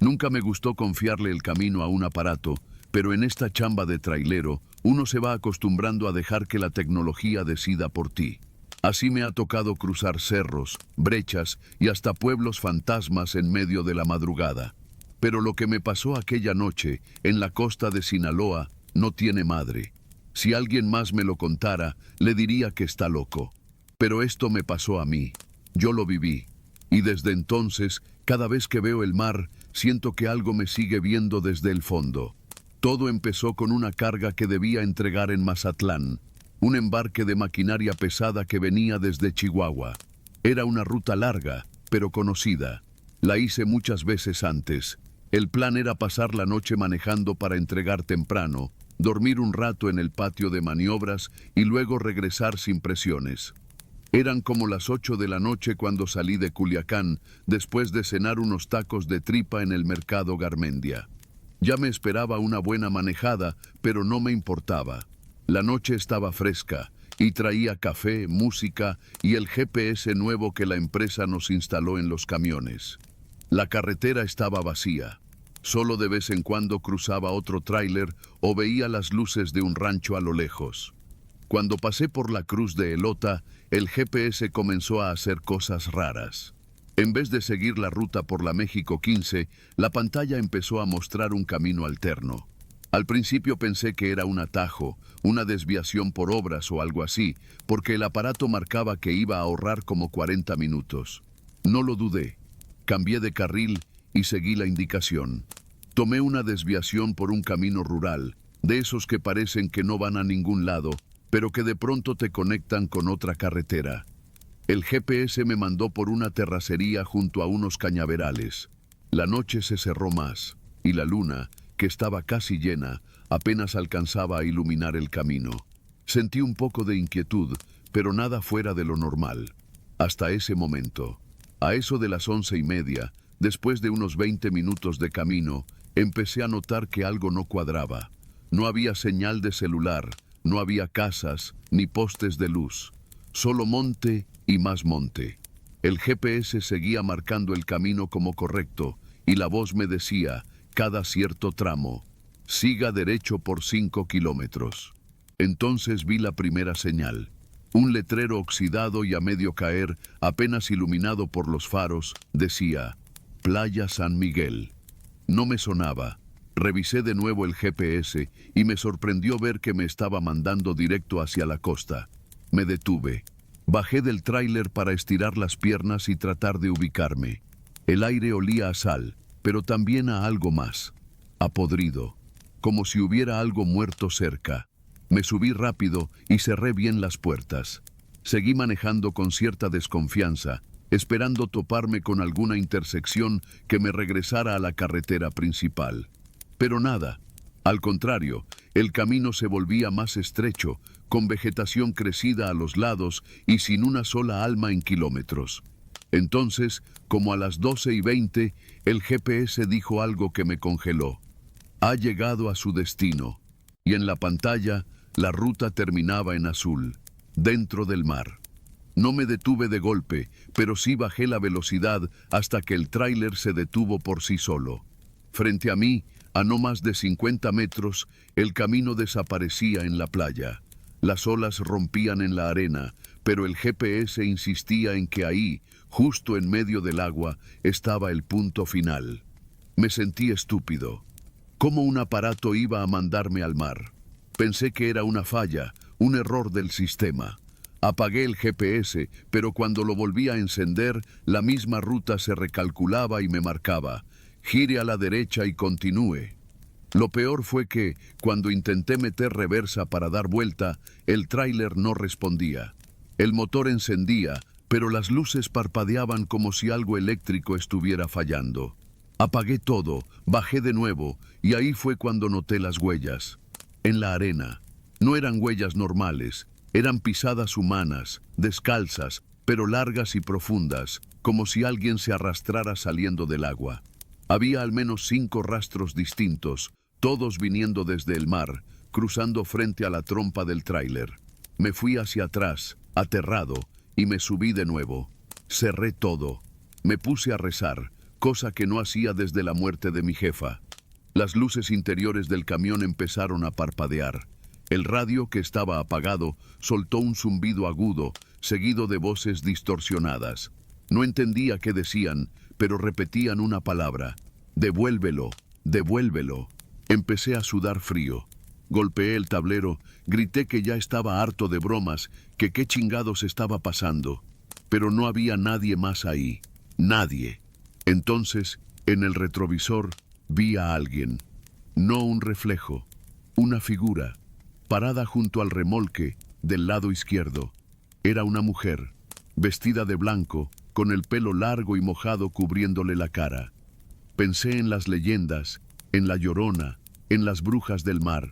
Nunca me gustó confiarle el camino a un aparato, pero en esta chamba de trailero, uno se va acostumbrando a dejar que la tecnología decida por ti. Así me ha tocado cruzar cerros, brechas y hasta pueblos fantasmas en medio de la madrugada. Pero lo que me pasó aquella noche, en la costa de Sinaloa, no tiene madre. Si alguien más me lo contara, le diría que está loco. Pero esto me pasó a mí. Yo lo viví. Y desde entonces, cada vez que veo el mar, siento que algo me sigue viendo desde el fondo. Todo empezó con una carga que debía entregar en Mazatlán. Un embarque de maquinaria pesada que venía desde Chihuahua. Era una ruta larga, pero conocida. La hice muchas veces antes. El plan era pasar la noche manejando para entregar temprano, dormir un rato en el patio de maniobras y luego regresar sin presiones. Eran como las 8 de la noche cuando salí de Culiacán, después de cenar unos tacos de tripa en el mercado Garmendia. Ya me esperaba una buena manejada, pero no me importaba. La noche estaba fresca y traía café, música y el GPS nuevo que la empresa nos instaló en los camiones. La carretera estaba vacía. Solo de vez en cuando cruzaba otro tráiler o veía las luces de un rancho a lo lejos. Cuando pasé por la cruz de Elota, el GPS comenzó a hacer cosas raras. En vez de seguir la ruta por la México 15, la pantalla empezó a mostrar un camino alterno. Al principio pensé que era un atajo, una desviación por obras o algo así, porque el aparato marcaba que iba a ahorrar como 40 minutos. No lo dudé. Cambié de carril y seguí la indicación. Tomé una desviación por un camino rural, de esos que parecen que no van a ningún lado, pero que de pronto te conectan con otra carretera. El GPS me mandó por una terracería junto a unos cañaverales. La noche se cerró más, y la luna, que estaba casi llena, apenas alcanzaba a iluminar el camino. Sentí un poco de inquietud, pero nada fuera de lo normal. Hasta ese momento. A eso de las 11:30, después de unos 20 minutos de camino, empecé a notar que algo no cuadraba. No había señal de celular, no había casas, ni postes de luz. Solo monte y más monte. El GPS seguía marcando el camino como correcto, y la voz me decía, cada cierto tramo, siga derecho por 5 kilómetros. Entonces vi la primera señal. Un letrero oxidado y a medio caer, apenas iluminado por los faros, decía, Playa San Miguel. No me sonaba. Revisé de nuevo el GPS y me sorprendió ver que me estaba mandando directo hacia la costa. Me detuve. Bajé del tráiler para estirar las piernas y tratar de ubicarme. El aire olía a sal, pero también a algo más. A podrido. Como si hubiera algo muerto cerca. Me subí rápido y cerré bien las puertas. Seguí manejando con cierta desconfianza, esperando toparme con alguna intersección que me regresara a la carretera principal. Pero nada. Al contrario, el camino se volvía más estrecho, con vegetación crecida a los lados y sin una sola alma en kilómetros. Entonces, como a las 12:20, el GPS dijo algo que me congeló. Ha llegado a su destino. Y en la pantalla, la ruta terminaba en azul, dentro del mar. No me detuve de golpe, pero sí bajé la velocidad hasta que el tráiler se detuvo por sí solo. Frente a mí, a no más de 50 metros, el camino desaparecía en la playa. Las olas rompían en la arena, pero el GPS insistía en que ahí, justo en medio del agua, estaba el punto final. Me sentí estúpido. ¿Cómo un aparato iba a mandarme al mar? Pensé que era una falla, un error del sistema. Apagué el GPS, pero cuando lo volví a encender, la misma ruta se recalculaba y me marcaba. Gire a la derecha y continúe. Lo peor fue que, cuando intenté meter reversa para dar vuelta, el tráiler no respondía. El motor encendía, pero las luces parpadeaban como si algo eléctrico estuviera fallando. Apagué todo, bajé de nuevo, y ahí fue cuando noté las huellas. En la arena. No eran huellas normales, eran pisadas humanas, descalzas, pero largas y profundas, como si alguien se arrastrara saliendo del agua. Había al menos 5 rastros distintos, todos viniendo desde el mar, cruzando frente a la trompa del tráiler. Me fui hacia atrás, aterrado, y me subí de nuevo. Cerré todo. Me puse a rezar, cosa que no hacía desde la muerte de mi jefa. Las luces interiores del camión empezaron a parpadear. El radio, que estaba apagado, soltó un zumbido agudo, seguido de voces distorsionadas. No entendía qué decían, pero repetían una palabra: «Devuélvelo, devuélvelo». Empecé a sudar frío. Golpeé el tablero, grité que ya estaba harto de bromas, que qué chingados estaba pasando. Pero no había nadie más ahí. Nadie. Entonces, en el retrovisor, vi a alguien. No un reflejo, una figura, parada junto al remolque, del lado izquierdo. Era una mujer, vestida de blanco, con el pelo largo y mojado cubriéndole la cara. Pensé en las leyendas, en la Llorona, en las brujas del mar,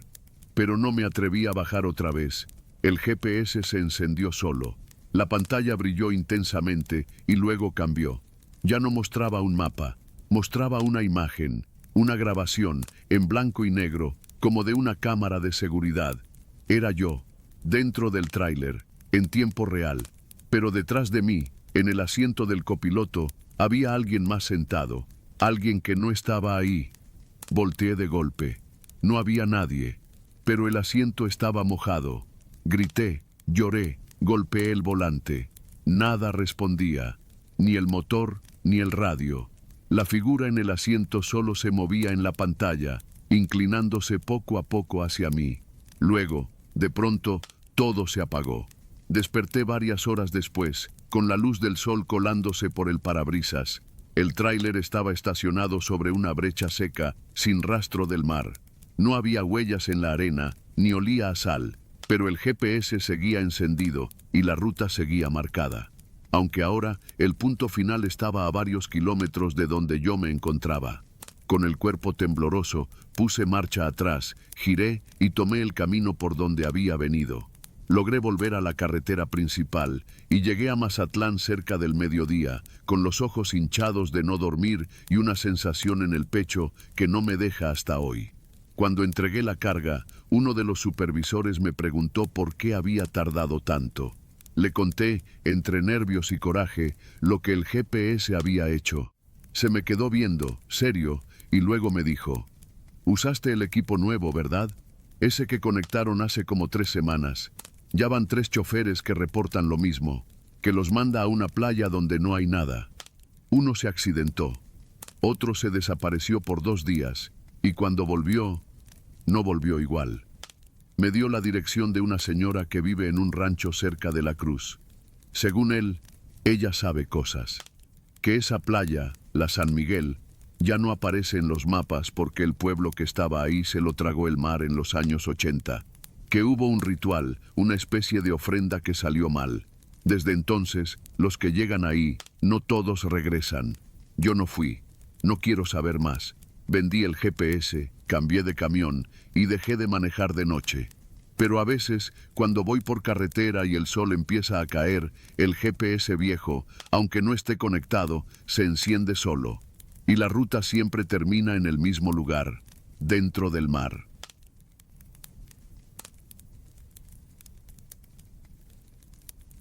pero no me atreví a bajar otra vez. El GPS se encendió solo. La pantalla brilló intensamente y luego cambió. Ya no mostraba un mapa, mostraba una imagen, una grabación, en blanco y negro, como de una cámara de seguridad. Era yo, dentro del tráiler, en tiempo real, pero detrás de mí, en el asiento del copiloto, había alguien más sentado, alguien que no estaba ahí. Volteé de golpe. No había nadie, pero el asiento estaba mojado. Grité, lloré, golpeé el volante. Nada respondía, ni el motor, ni el radio. La figura en el asiento solo se movía en la pantalla, inclinándose poco a poco hacia mí. Luego, de pronto, todo se apagó. Desperté varias horas después, con la luz del sol colándose por el parabrisas. El tráiler estaba estacionado sobre una brecha seca, sin rastro del mar. No había huellas en la arena, ni olía a sal, pero el GPS seguía encendido y la ruta seguía marcada. Aunque ahora el punto final estaba a varios kilómetros de donde yo me encontraba. Con el cuerpo tembloroso, puse marcha atrás, giré y tomé el camino por donde había venido. Logré volver a la carretera principal y llegué a Mazatlán cerca del mediodía, con los ojos hinchados de no dormir y una sensación en el pecho que no me deja hasta hoy. Cuando entregué la carga, uno de los supervisores me preguntó por qué había tardado tanto. Le conté, entre nervios y coraje, lo que el GPS había hecho. Se me quedó viendo, serio, y luego me dijo: «Usaste el equipo nuevo, ¿verdad? Ese que conectaron hace como 3 semanas. Ya van 3 choferes que reportan lo mismo, que los manda a una playa donde no hay nada. Uno se accidentó, otro se desapareció por 2 días, y cuando volvió, no volvió igual». Me dio la dirección de una señora que vive en un rancho cerca de la Cruz. Según él, ella sabe cosas. Que esa playa, la San Miguel, ya no aparece en los mapas porque el pueblo que estaba ahí se lo tragó el mar en los años 80. Que hubo un ritual, una especie de ofrenda que salió mal. Desde entonces, los que llegan ahí, no todos regresan. Yo no fui. No quiero saber más. Vendí el GPS, cambié de camión y dejé de manejar de noche. Pero a veces, cuando voy por carretera y el sol empieza a caer, el GPS viejo, aunque no esté conectado, se enciende solo. Y la ruta siempre termina en el mismo lugar, dentro del mar.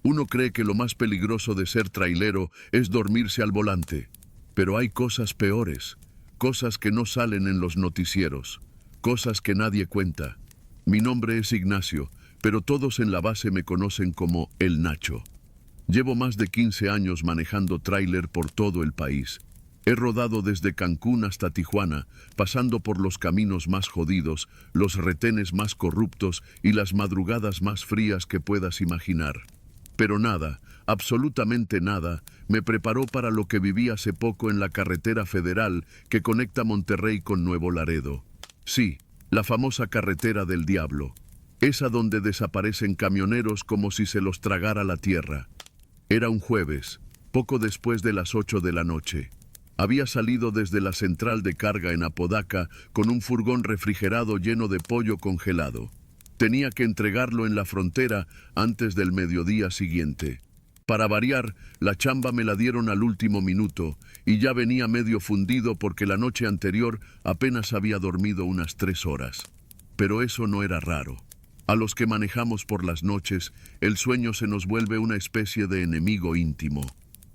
Uno cree que lo más peligroso de ser trailero es dormirse al volante. Pero hay cosas peores. Cosas que no salen en los noticieros, cosas que nadie cuenta. Mi nombre es Ignacio, pero todos en la base me conocen como El Nacho. Llevo más de 15 años manejando tráiler por todo el país. He rodado desde Cancún hasta Tijuana, pasando por los caminos más jodidos, los retenes más corruptos y las madrugadas más frías que puedas imaginar. Pero nada, absolutamente nada, me preparó para lo que viví hace poco en la carretera federal que conecta Monterrey con Nuevo Laredo. Sí, la famosa carretera del diablo. Esa donde desaparecen camioneros como si se los tragara la tierra. Era un jueves, poco después de las 8 de la noche. Había salido desde la central de carga en Apodaca con un furgón refrigerado lleno de pollo congelado. Tenía que entregarlo en la frontera antes del mediodía siguiente. Para variar, la chamba me la dieron al último minuto y ya venía medio fundido porque la noche anterior apenas había dormido unas 3 horas. Pero eso no era raro. A los que manejamos por las noches, el sueño se nos vuelve una especie de enemigo íntimo.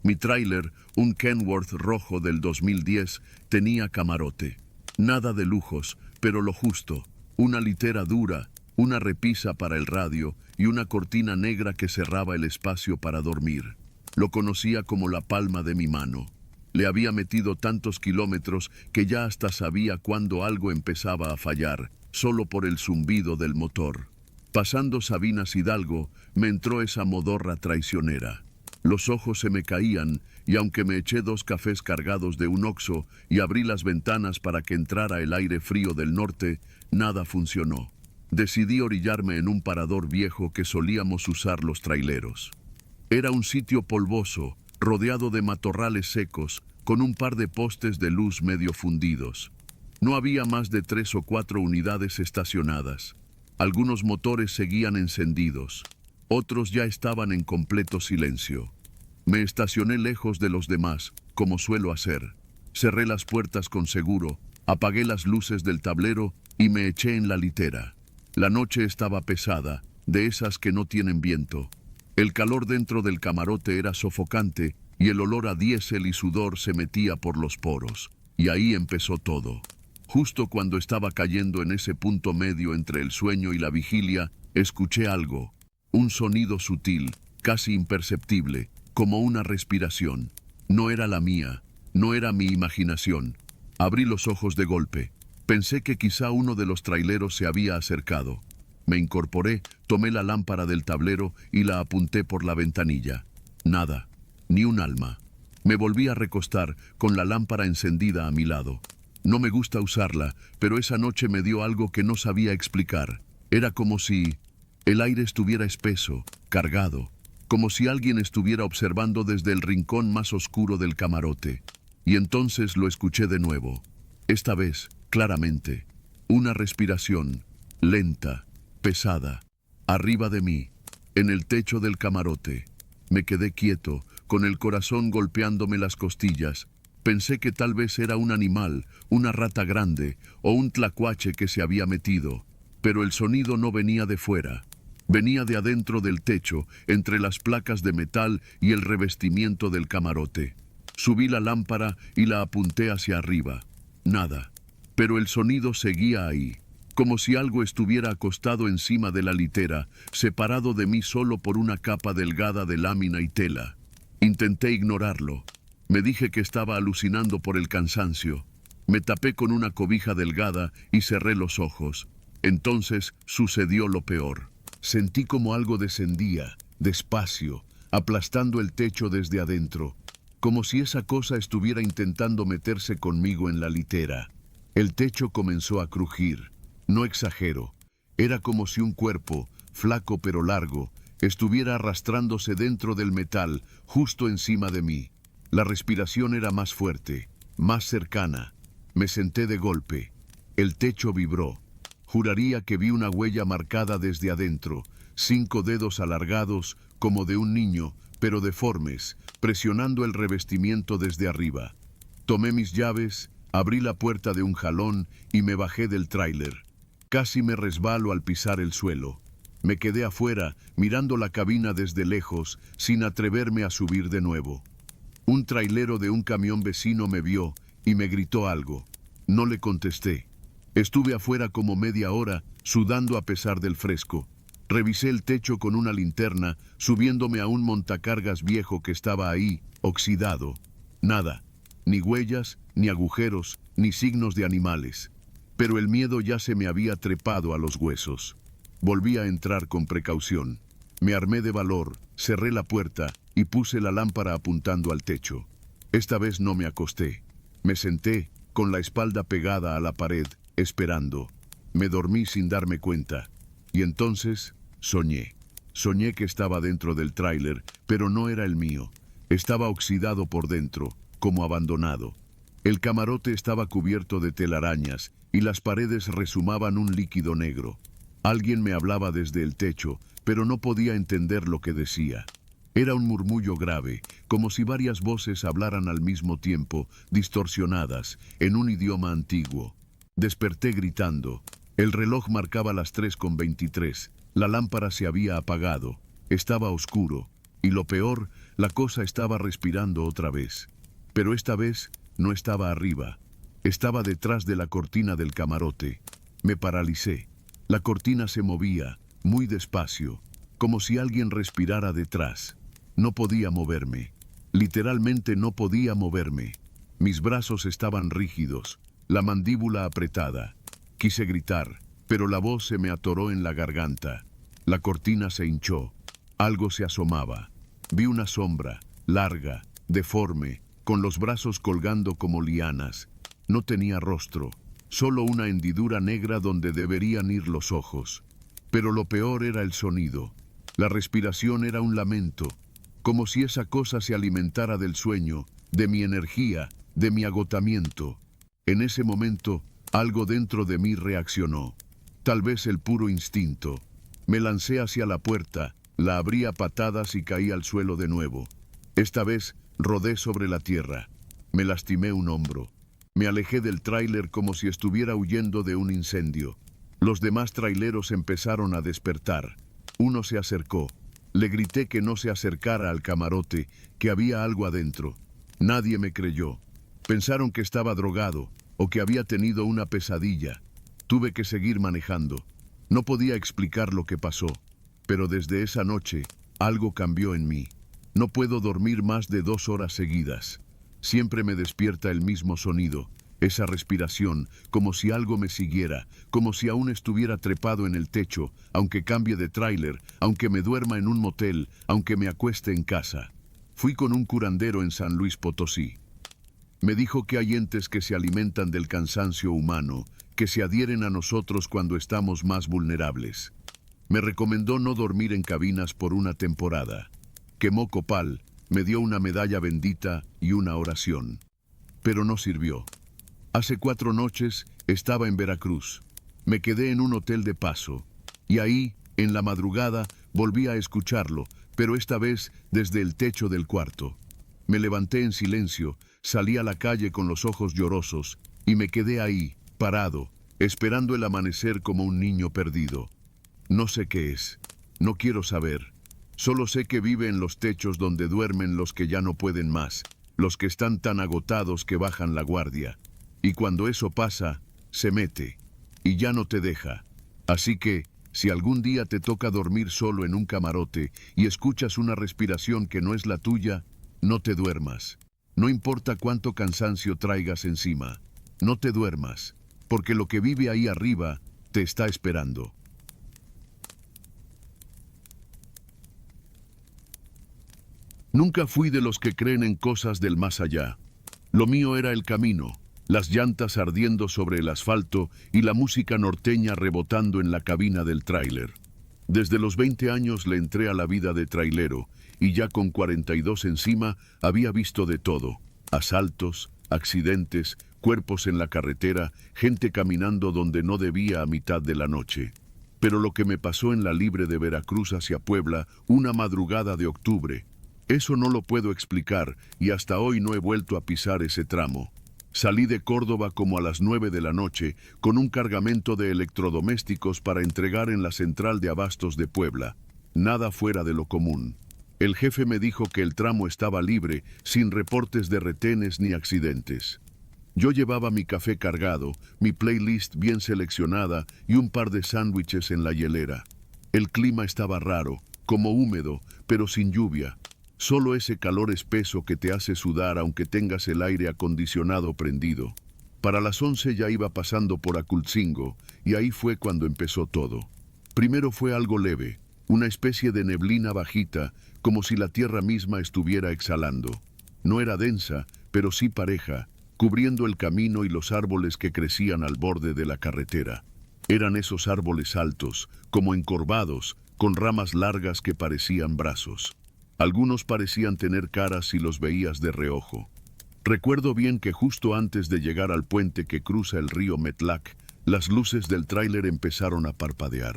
Mi tráiler, un Kenworth rojo del 2010, tenía camarote. Nada de lujos, pero lo justo. Una litera dura, una repisa para el radio y una cortina negra que cerraba el espacio para dormir. Lo conocía como la palma de mi mano. Le había metido tantos kilómetros que ya hasta sabía cuándo algo empezaba a fallar, solo por el zumbido del motor. Pasando Sabinas Hidalgo, me entró esa modorra traicionera. Los ojos se me caían y aunque me eché 2 cafés cargados de un Oxxo y abrí las ventanas para que entrara el aire frío del norte, nada funcionó. Decidí orillarme en un parador viejo que solíamos usar los traileros. Era un sitio polvoso, rodeado de matorrales secos, con un par de postes de luz medio fundidos. No había más de 3 o 4 unidades estacionadas. Algunos motores seguían encendidos. Otros ya estaban en completo silencio. Me estacioné lejos de los demás, como suelo hacer. Cerré las puertas con seguro, apagué las luces del tablero y me eché en la litera. La noche estaba pesada, de esas que no tienen viento. El calor dentro del camarote era sofocante y el olor a diésel y sudor se metía por los poros. Y ahí empezó todo. Justo cuando estaba cayendo en ese punto medio entre el sueño y la vigilia, escuché algo. Un sonido sutil, casi imperceptible, como una respiración. No era la mía, no era mi imaginación. Abrí los ojos de golpe. Pensé que quizá uno de los traileros se había acercado. Me incorporé, tomé la lámpara del tablero y la apunté por la ventanilla. Nada, ni un alma. Me volví a recostar, con la lámpara encendida a mi lado. No me gusta usarla, pero esa noche me dio algo que no sabía explicar. Era como si el aire estuviera espeso, cargado, como si alguien estuviera observando desde el rincón más oscuro del camarote. Y entonces lo escuché de nuevo. Esta vez, claramente, una respiración, lenta, pesada, arriba de mí, en el techo del camarote. Me quedé quieto, con el corazón golpeándome las costillas. Pensé que tal vez era un animal, una rata grande o un tlacuache que se había metido. Pero el sonido no venía de fuera. Venía de adentro del techo, entre las placas de metal y el revestimiento del camarote. Subí la lámpara y la apunté hacia arriba. Nada. Pero el sonido seguía ahí, como si algo estuviera acostado encima de la litera, separado de mí solo por una capa delgada de lámina y tela. Intenté ignorarlo. Me dije que estaba alucinando por el cansancio. Me tapé con una cobija delgada y cerré los ojos. Entonces sucedió lo peor. Sentí como algo descendía, despacio, aplastando el techo desde adentro, como si esa cosa estuviera intentando meterse conmigo en la litera. El techo comenzó a crujir. No exagero. Era como si un cuerpo, flaco pero largo, estuviera arrastrándose dentro del metal, justo encima de mí. La respiración era más fuerte, más cercana. Me senté de golpe. El techo vibró. Juraría que vi una huella marcada desde adentro, 5 dedos alargados, como de un niño, pero deformes, presionando el revestimiento desde arriba. Tomé mis llaves, abrí la puerta de un jalón y me bajé del tráiler. Casi me resbalo al pisar el suelo. Me quedé afuera, mirando la cabina desde lejos, sin atreverme a subir de nuevo. Un trailero de un camión vecino me vio y me gritó algo. No le contesté. Estuve afuera como media hora, sudando a pesar del fresco. Revisé el techo con una linterna, subiéndome a un montacargas viejo que estaba ahí, oxidado. Nada, ni huellas, ni agujeros, ni signos de animales. Pero el miedo ya se me había trepado a los huesos. Volví a entrar con precaución. Me armé de valor, cerré la puerta y puse la lámpara apuntando al techo. Esta vez no me acosté. Me senté, con la espalda pegada a la pared, esperando. Me dormí sin darme cuenta. Y entonces soñé. Soñé que estaba dentro del tráiler, pero no era el mío. Estaba oxidado por dentro, como abandonado. El camarote estaba cubierto de telarañas y las paredes rezumaban un líquido negro. Alguien me hablaba desde el techo, pero no podía entender lo que decía. Era un murmullo grave, como si varias voces hablaran al mismo tiempo, distorsionadas, en un idioma antiguo. Desperté gritando. El reloj marcaba las 3:23. La lámpara se había apagado. Estaba oscuro. Y lo peor, la cosa estaba respirando otra vez. Pero esta vez no estaba arriba. Estaba detrás de la cortina del camarote. Me paralicé. La cortina se movía, muy despacio, como si alguien respirara detrás. No podía moverme. Literalmente no podía moverme. Mis brazos estaban rígidos, la mandíbula apretada. Quise gritar, pero la voz se me atoró en la garganta. La cortina se hinchó. Algo se asomaba. Vi una sombra, larga, deforme, con los brazos colgando como lianas. No tenía rostro, solo una hendidura negra donde deberían ir los ojos. Pero lo peor era el sonido. La respiración era un lamento, como si esa cosa se alimentara del sueño, de mi energía, de mi agotamiento. En ese momento, algo dentro de mí reaccionó. Tal vez el puro instinto. Me lancé hacia la puerta, la abrí a patadas y caí al suelo de nuevo. Esta vez rodé sobre la tierra. Me lastimé un hombro. Me alejé del tráiler como si estuviera huyendo de un incendio. Los demás traileros empezaron a despertar. Uno se acercó. Le grité que no se acercara al camarote, que había algo adentro. Nadie me creyó. Pensaron que estaba drogado o que había tenido una pesadilla. Tuve que seguir manejando. No podía explicar lo que pasó, pero desde esa noche algo cambió en mí. No puedo dormir más de 2 horas seguidas. Siempre me despierta el mismo sonido, esa respiración, como si algo me siguiera, como si aún estuviera trepado en el techo, aunque cambie de tráiler, aunque me duerma en un motel, aunque me acueste en casa. Fui con un curandero en San Luis Potosí. Me dijo que hay entes que se alimentan del cansancio humano, que se adhieren a nosotros cuando estamos más vulnerables. Me recomendó no dormir en cabinas por una temporada. Quemó copal, me dio una medalla bendita y una oración. Pero no sirvió. Hace 4 noches estaba en Veracruz. Me quedé en un hotel de paso. Y ahí, en la madrugada, volví a escucharlo, pero esta vez desde el techo del cuarto. Me levanté en silencio, salí a la calle con los ojos llorosos y me quedé ahí, parado, esperando el amanecer como un niño perdido. No sé qué es, no quiero saber. Solo sé que vive en los techos donde duermen los que ya no pueden más, los que están tan agotados que bajan la guardia. Y cuando eso pasa, se mete, y ya no te deja. Así que, si algún día te toca dormir solo en un camarote y escuchas una respiración que no es la tuya, no te duermas. No importa cuánto cansancio traigas encima, no te duermas, porque lo que vive ahí arriba te está esperando. Nunca fui de los que creen en cosas del más allá. Lo mío era el camino, las llantas ardiendo sobre el asfalto y la música norteña rebotando en la cabina del tráiler. Desde los 20 años le entré a la vida de trailero y ya con 42 encima había visto de todo. Asaltos, accidentes, cuerpos en la carretera, gente caminando donde no debía a mitad de la noche. Pero lo que me pasó en la Libre de Veracruz hacia Puebla, una madrugada de octubre, eso no lo puedo explicar y hasta hoy no he vuelto a pisar ese tramo. Salí de Córdoba como a las 9 de la noche con un cargamento de electrodomésticos para entregar en la central de abastos de Puebla. Nada fuera de lo común. El jefe me dijo que el tramo estaba libre, sin reportes de retenes ni accidentes. Yo llevaba mi café cargado, mi playlist bien seleccionada y un par de sándwiches en la hielera. El clima estaba raro, como húmedo, pero sin lluvia. Solo ese calor espeso que te hace sudar aunque tengas el aire acondicionado prendido. Para las 11 ya iba pasando por Acultzingo y ahí fue cuando empezó todo. Primero fue algo leve, una especie de neblina bajita, como si la tierra misma estuviera exhalando. No era densa, pero sí pareja, cubriendo el camino y los árboles que crecían al borde de la carretera. Eran esos árboles altos, como encorvados, con ramas largas que parecían brazos. Algunos parecían tener caras si los veías de reojo. Recuerdo bien que justo antes de llegar al puente que cruza el río Metlac, las luces del tráiler empezaron a parpadear.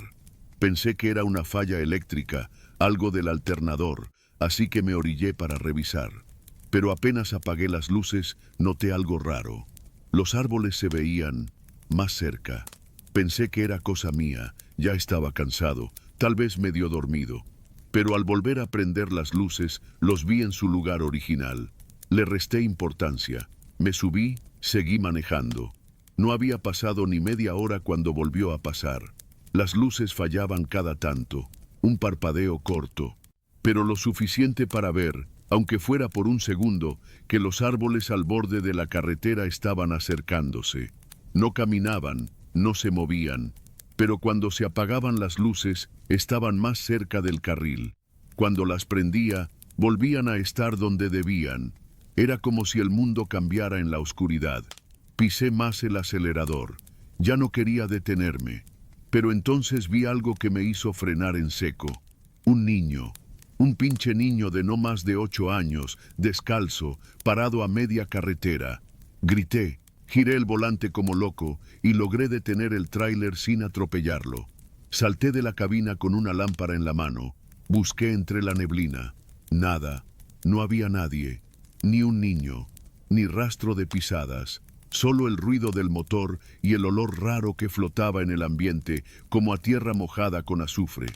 Pensé que era una falla eléctrica, algo del alternador, así que me orillé para revisar. Pero apenas apagué las luces, noté algo raro. Los árboles se veían más cerca. Pensé que era cosa mía, ya estaba cansado, tal vez medio dormido. pero al volver a prender las luces, los vi en su lugar original. Le resté importancia. Me subí, seguí manejando. No había pasado ni media hora cuando volvió a pasar. Las luces fallaban cada tanto, un parpadeo corto, pero lo suficiente para ver, aunque fuera por un segundo, que los árboles al borde de la carretera estaban acercándose. No caminaban, no se movían, pero cuando se apagaban las luces, estaban más cerca del carril. Cuando las prendía, volvían a estar donde debían. Era como si el mundo cambiara en la oscuridad. Pisé más el acelerador. Ya no quería detenerme. Pero entonces vi algo que me hizo frenar en seco. Un niño. Un pinche niño de no más de 8 años, descalzo, parado a media carretera. Grité, giré el volante como loco y logré detener el tráiler sin atropellarlo. Salté de la cabina con una lámpara en la mano. Busqué entre la neblina. Nada. No había nadie. Ni un niño. Ni rastro de pisadas. Solo el ruido del motor y el olor raro que flotaba en el ambiente, como a tierra mojada con azufre.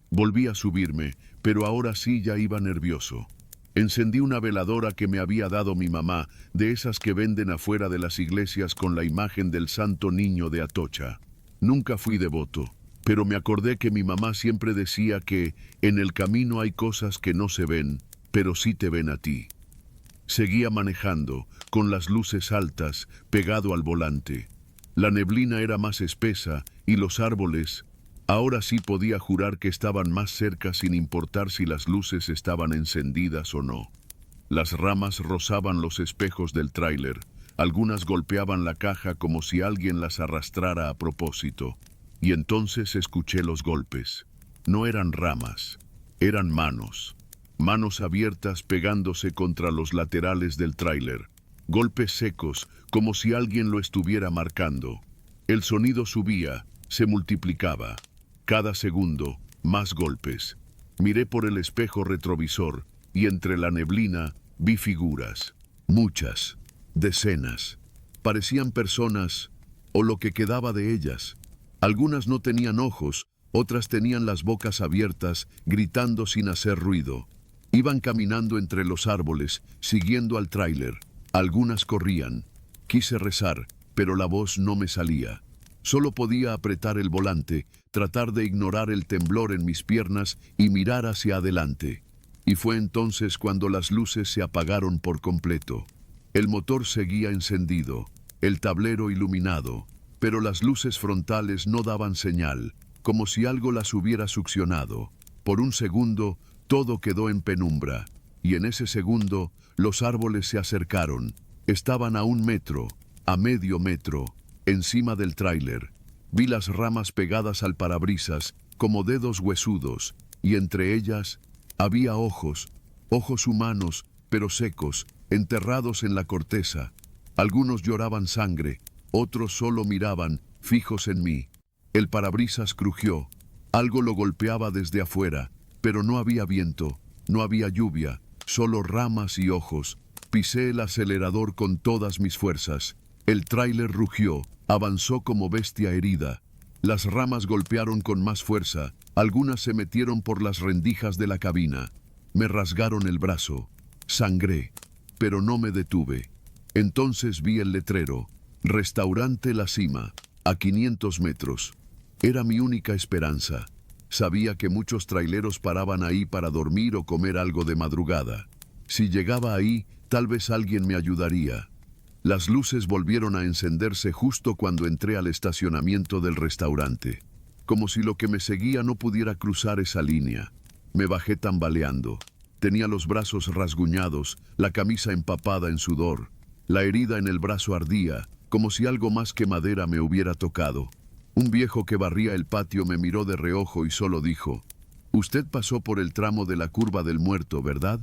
Volví a subirme, pero ahora sí ya iba nervioso. Encendí una veladora que me había dado mi mamá, de esas que venden afuera de las iglesias con la imagen del Santo Niño de Atocha. Nunca fui devoto, pero me acordé que mi mamá siempre decía que en el camino hay cosas que no se ven, pero sí te ven a ti. Seguía manejando, con las luces altas, pegado al volante. La neblina era más espesa y los árboles, ahora sí podía jurar que estaban más cerca sin importar si las luces estaban encendidas o no. Las ramas rozaban los espejos del tráiler, algunas golpeaban la caja como si alguien las arrastrara a propósito. Y entonces escuché los golpes. No eran ramas, eran manos. Manos abiertas pegándose contra los laterales del tráiler. Golpes secos, como si alguien lo estuviera marcando. El sonido subía, se multiplicaba. Cada segundo, más golpes. Miré por el espejo retrovisor y entre la neblina vi figuras. Muchas, decenas. Parecían personas, o lo que quedaba de ellas. Algunas no tenían ojos, otras tenían las bocas abiertas, gritando sin hacer ruido. Iban caminando entre los árboles, siguiendo al tráiler. Algunas corrían. Quise rezar, pero la voz no me salía. Solo podía apretar el volante, tratar de ignorar el temblor en mis piernas y mirar hacia adelante. Y fue entonces cuando las luces se apagaron por completo. El motor seguía encendido, el tablero iluminado, pero las luces frontales no daban señal, como si algo las hubiera succionado. Por un segundo, todo quedó en penumbra, y en ese segundo, los árboles se acercaron. Estaban a 1 metro, a medio metro, encima del tráiler. Vi las ramas pegadas al parabrisas, como dedos huesudos, y entre ellas había ojos, ojos humanos, pero secos, enterrados en la corteza. Algunos lloraban sangre, otros solo miraban, fijos en mí. El parabrisas crujió, algo lo golpeaba desde afuera, pero no había viento, no había lluvia, solo ramas y ojos. Pisé el acelerador con todas mis fuerzas. El tráiler rugió, avanzó como bestia herida. Las ramas golpearon con más fuerza, algunas se metieron por las rendijas de la cabina. Me rasgaron el brazo. Sangré, pero no me detuve. Entonces vi el letrero, Restaurante La Cima, a 500 metros. Era mi única esperanza. Sabía que muchos traileros paraban ahí para dormir o comer algo de madrugada. Si llegaba ahí, tal vez alguien me ayudaría. Las luces volvieron a encenderse justo cuando entré al estacionamiento del restaurante. Como si lo que me seguía no pudiera cruzar esa línea. Me bajé tambaleando. Tenía los brazos rasguñados, la camisa empapada en sudor. La herida en el brazo ardía, como si algo más que madera me hubiera tocado. Un viejo que barría el patio me miró de reojo y solo dijo: «Usted pasó por el tramo de la curva del muerto, ¿verdad?».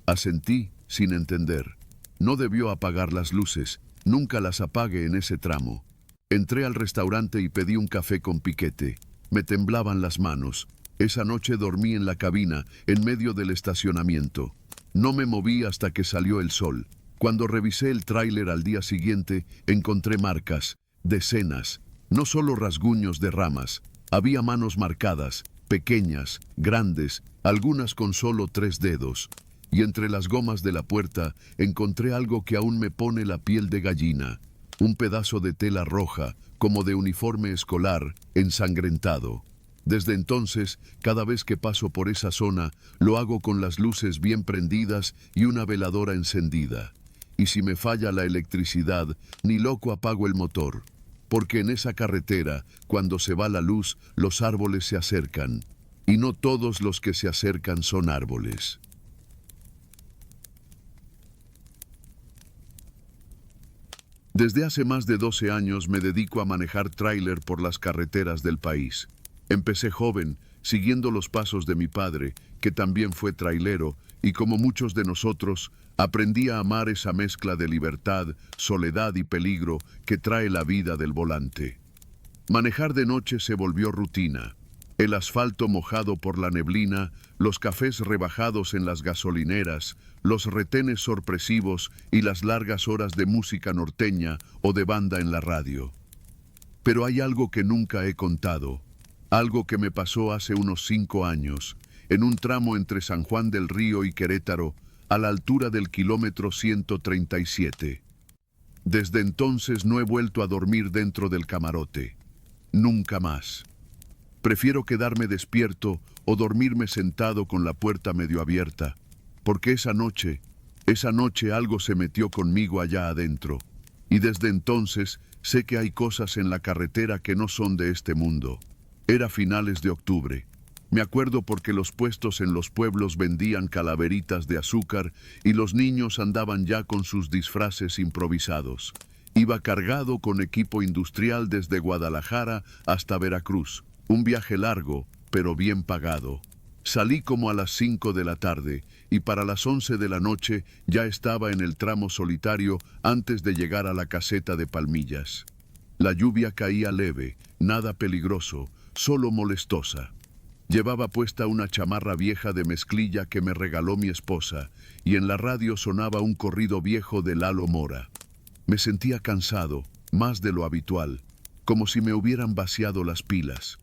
Asentí, sin entender. No debió apagar las luces, nunca las apague en ese tramo. Entré al restaurante y pedí un café con piquete. Me temblaban las manos. Esa noche dormí en la cabina, en medio del estacionamiento. No me moví hasta que salió el sol. Cuando revisé el tráiler al día siguiente, encontré marcas, decenas, no solo rasguños de ramas. Había manos marcadas, pequeñas, grandes, algunas con solo 3 dedos, y entre las gomas de la puerta encontré algo que aún me pone la piel de gallina, un pedazo de tela roja, como de uniforme escolar, ensangrentado. Desde entonces, cada vez que paso por esa zona, lo hago con las luces bien prendidas y una veladora encendida. Y si me falla la electricidad, ni loco apago el motor. Porque en esa carretera, cuando se va la luz, los árboles se acercan. Y no todos los que se acercan son árboles. Desde hace más de 12 años me dedico a manejar tráiler por las carreteras del país. Empecé joven, siguiendo los pasos de mi padre, que también fue trailero, y como muchos de nosotros, aprendí a amar esa mezcla de libertad, soledad y peligro que trae la vida del volante. Manejar de noche se volvió rutina. El asfalto mojado por la neblina, los cafés rebajados en las gasolineras, los retenes sorpresivos y las largas horas de música norteña o de banda en la radio. Pero hay algo que nunca he contado, algo que me pasó hace unos 5 años, en un tramo entre San Juan del Río y Querétaro, a la altura del kilómetro 137. Desde entonces no he vuelto a dormir dentro del camarote. Nunca más. Prefiero quedarme despierto o dormirme sentado con la puerta medio abierta, porque esa noche algo se metió conmigo allá adentro. Y desde entonces sé que hay cosas en la carretera que no son de este mundo. Era finales de octubre. Me acuerdo porque los puestos en los pueblos vendían calaveritas de azúcar y los niños andaban ya con sus disfraces improvisados. Iba cargado con equipo industrial desde Guadalajara hasta Veracruz. Un viaje largo, pero bien pagado. Salí como a las 5 de la tarde y para las 11 de la noche ya estaba en el tramo solitario antes de llegar a la caseta de Palmillas. La lluvia caía leve, nada peligroso, solo molestosa. Llevaba puesta una chamarra vieja de mezclilla que me regaló mi esposa y en la radio sonaba un corrido viejo de Lalo Mora. Me sentía cansado, más de lo habitual, como si me hubieran vaciado las pilas.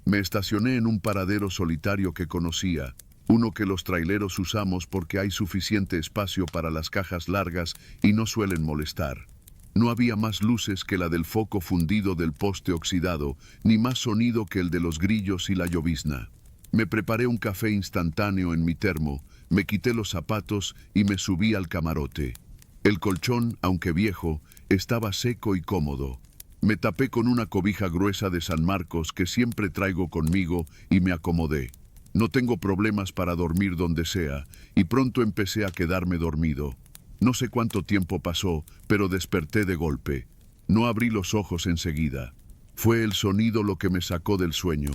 Me estacioné en un paradero solitario que conocía, uno que los traileros usamos porque hay suficiente espacio para las cajas largas y no suelen molestar. No había más luces que la del foco fundido del poste oxidado, ni más sonido que el de los grillos y la llovizna. Me preparé un café instantáneo en mi termo, me quité los zapatos y me subí al camarote. El colchón, aunque viejo, estaba seco y cómodo. Me tapé con una cobija gruesa de San Marcos que siempre traigo conmigo y me acomodé. No tengo problemas para dormir donde sea, y pronto empecé a quedarme dormido. No sé cuánto tiempo pasó, pero desperté de golpe. No abrí los ojos enseguida. Fue el sonido lo que me sacó del sueño.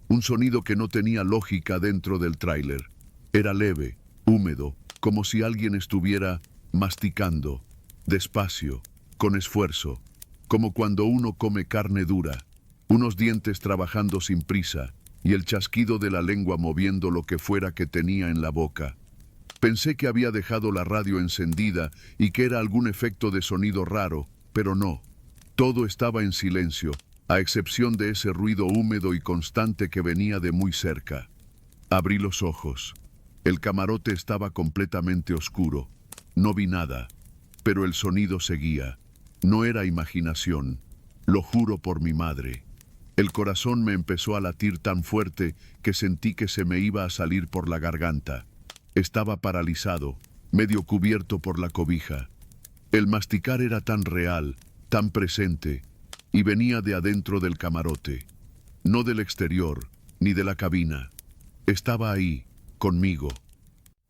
Un sonido que no tenía lógica dentro del tráiler. Era leve, húmedo, como si alguien estuviera masticando, despacio, con esfuerzo, como cuando uno come carne dura, unos dientes trabajando sin prisa y el chasquido de la lengua moviendo lo que fuera que tenía en la boca. Pensé que había dejado la radio encendida y que era algún efecto de sonido raro, pero no. Todo estaba en silencio, a excepción de ese ruido húmedo y constante que venía de muy cerca. Abrí los ojos. El camarote estaba completamente oscuro. No vi nada, pero el sonido seguía. No era imaginación, lo juro por mi madre. El corazón me empezó a latir tan fuerte que sentí que se me iba a salir por la garganta. Estaba paralizado, medio cubierto por la cobija. El masticar era tan real, tan presente, y venía de adentro del camarote. No del exterior, ni de la cabina. Estaba ahí, conmigo.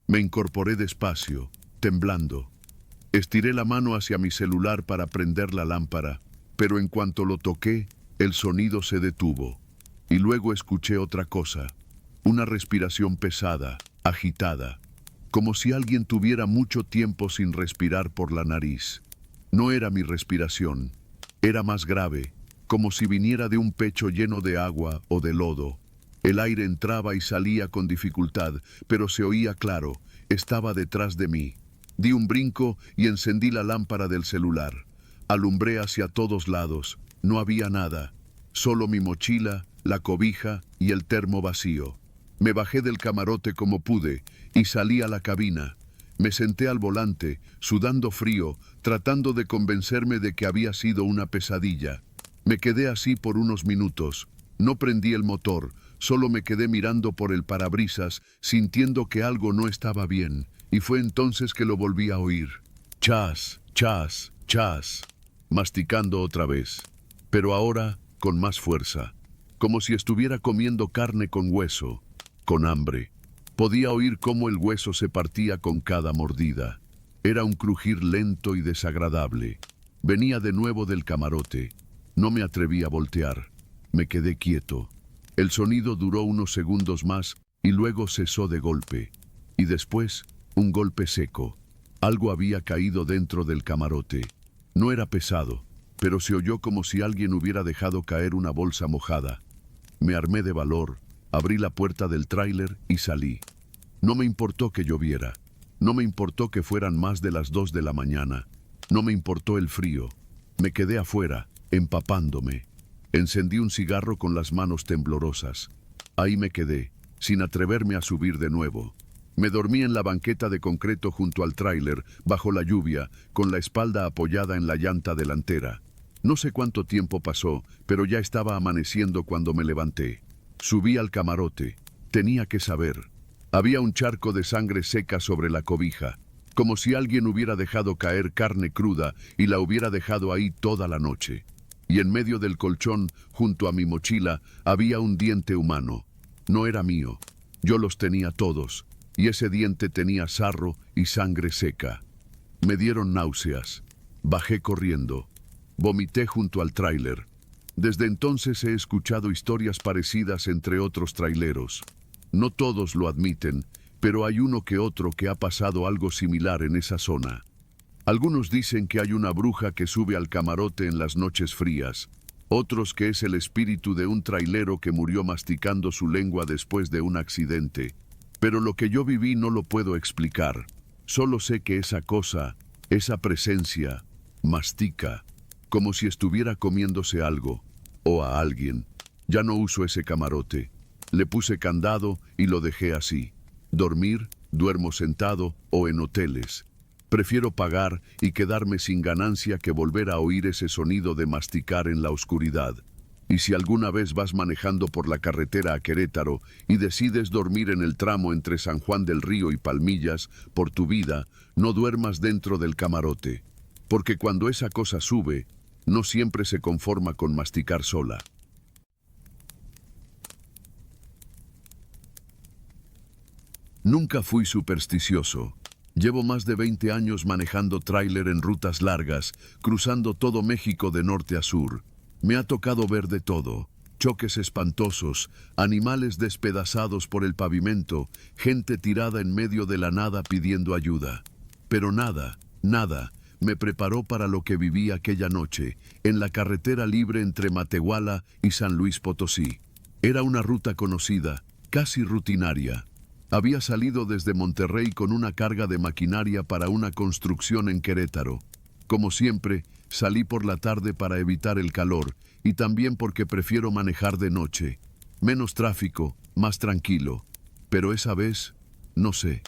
Me incorporé despacio, temblando. Estiré la mano hacia mi celular para prender la lámpara, pero en cuanto lo toqué, el sonido se detuvo. Y luego escuché otra cosa, una respiración pesada, agitada, como si alguien tuviera mucho tiempo sin respirar por la nariz. No era mi respiración, era más grave, como si viniera de un pecho lleno de agua o de lodo. El aire entraba y salía con dificultad, pero se oía claro, estaba detrás de mí. Di un brinco y encendí la lámpara del celular. Alumbré hacia todos lados, no había nada, solo mi mochila, la cobija y el termo vacío. Me bajé del camarote como pude y salí a la cabina. Me senté al volante, sudando frío, tratando de convencerme de que había sido una pesadilla. Me quedé así por unos minutos. No prendí el motor, solo me quedé mirando por el parabrisas, sintiendo que algo no estaba bien, y fue entonces que lo volví a oír. Chas, chas, chas, masticando otra vez, pero ahora con más fuerza, como si estuviera comiendo carne con hueso, con hambre. Podía oír cómo el hueso se partía con cada mordida. Era un crujir lento y desagradable. Venía de nuevo del camarote. No me atreví a voltear. Me quedé quieto. El sonido duró unos segundos más y luego cesó de golpe. Y después, un golpe seco. Algo había caído dentro del camarote. No era pesado, pero se oyó como si alguien hubiera dejado caer una bolsa mojada. Me armé de valor, abrí la puerta del tráiler y salí. No me importó que lloviera. No me importó que fueran más de las 2 de la mañana. No me importó el frío. Me quedé afuera, empapándome. Encendí un cigarro con las manos temblorosas. Ahí me quedé, sin atreverme a subir de nuevo. Me dormí en la banqueta de concreto junto al tráiler, bajo la lluvia, con la espalda apoyada en la llanta delantera. No sé cuánto tiempo pasó, pero ya estaba amaneciendo cuando me levanté. Subí al camarote. Tenía que saber. Había un charco de sangre seca sobre la cobija, como si alguien hubiera dejado caer carne cruda y la hubiera dejado ahí toda la noche. Y en medio del colchón, junto a mi mochila, había un diente humano. No era mío. Yo los tenía todos, y ese diente tenía sarro y sangre seca. Me dieron náuseas. Bajé corriendo. Vomité junto al tráiler. Desde entonces he escuchado historias parecidas entre otros traileros. No todos lo admiten, pero hay uno que otro que ha pasado algo similar en esa zona. Algunos dicen que hay una bruja que sube al camarote en las noches frías, otros que es el espíritu de un trailero que murió masticando su lengua después de un accidente. Pero lo que yo viví no lo puedo explicar. Solo sé que esa cosa, esa presencia, mastica, como si estuviera comiéndose algo, o a alguien. Ya no uso ese camarote. Le puse candado y lo dejé así. Dormir, duermo sentado o en hoteles. Prefiero pagar y quedarme sin ganancia que volver a oír ese sonido de masticar en la oscuridad. Y si alguna vez vas manejando por la carretera a Querétaro y decides dormir en el tramo entre San Juan del Río y Palmillas, por tu vida, no duermas dentro del camarote. Porque cuando esa cosa sube, no siempre se conforma con masticar sola. Nunca fui supersticioso. Llevo más de 20 años manejando tráiler en rutas largas, cruzando todo México de norte a sur. Me ha tocado ver de todo. Choques espantosos, animales despedazados por el pavimento, gente tirada en medio de la nada pidiendo ayuda. Pero nada, nada, me preparó para lo que viví aquella noche, en la carretera libre entre Matehuala y San Luis Potosí. Era una ruta conocida, casi rutinaria. Había salido desde Monterrey con una carga de maquinaria para una construcción en Querétaro. Como siempre, salí por la tarde para evitar el calor y también porque prefiero manejar de noche. Menos tráfico, más tranquilo. Pero esa vez, no sé.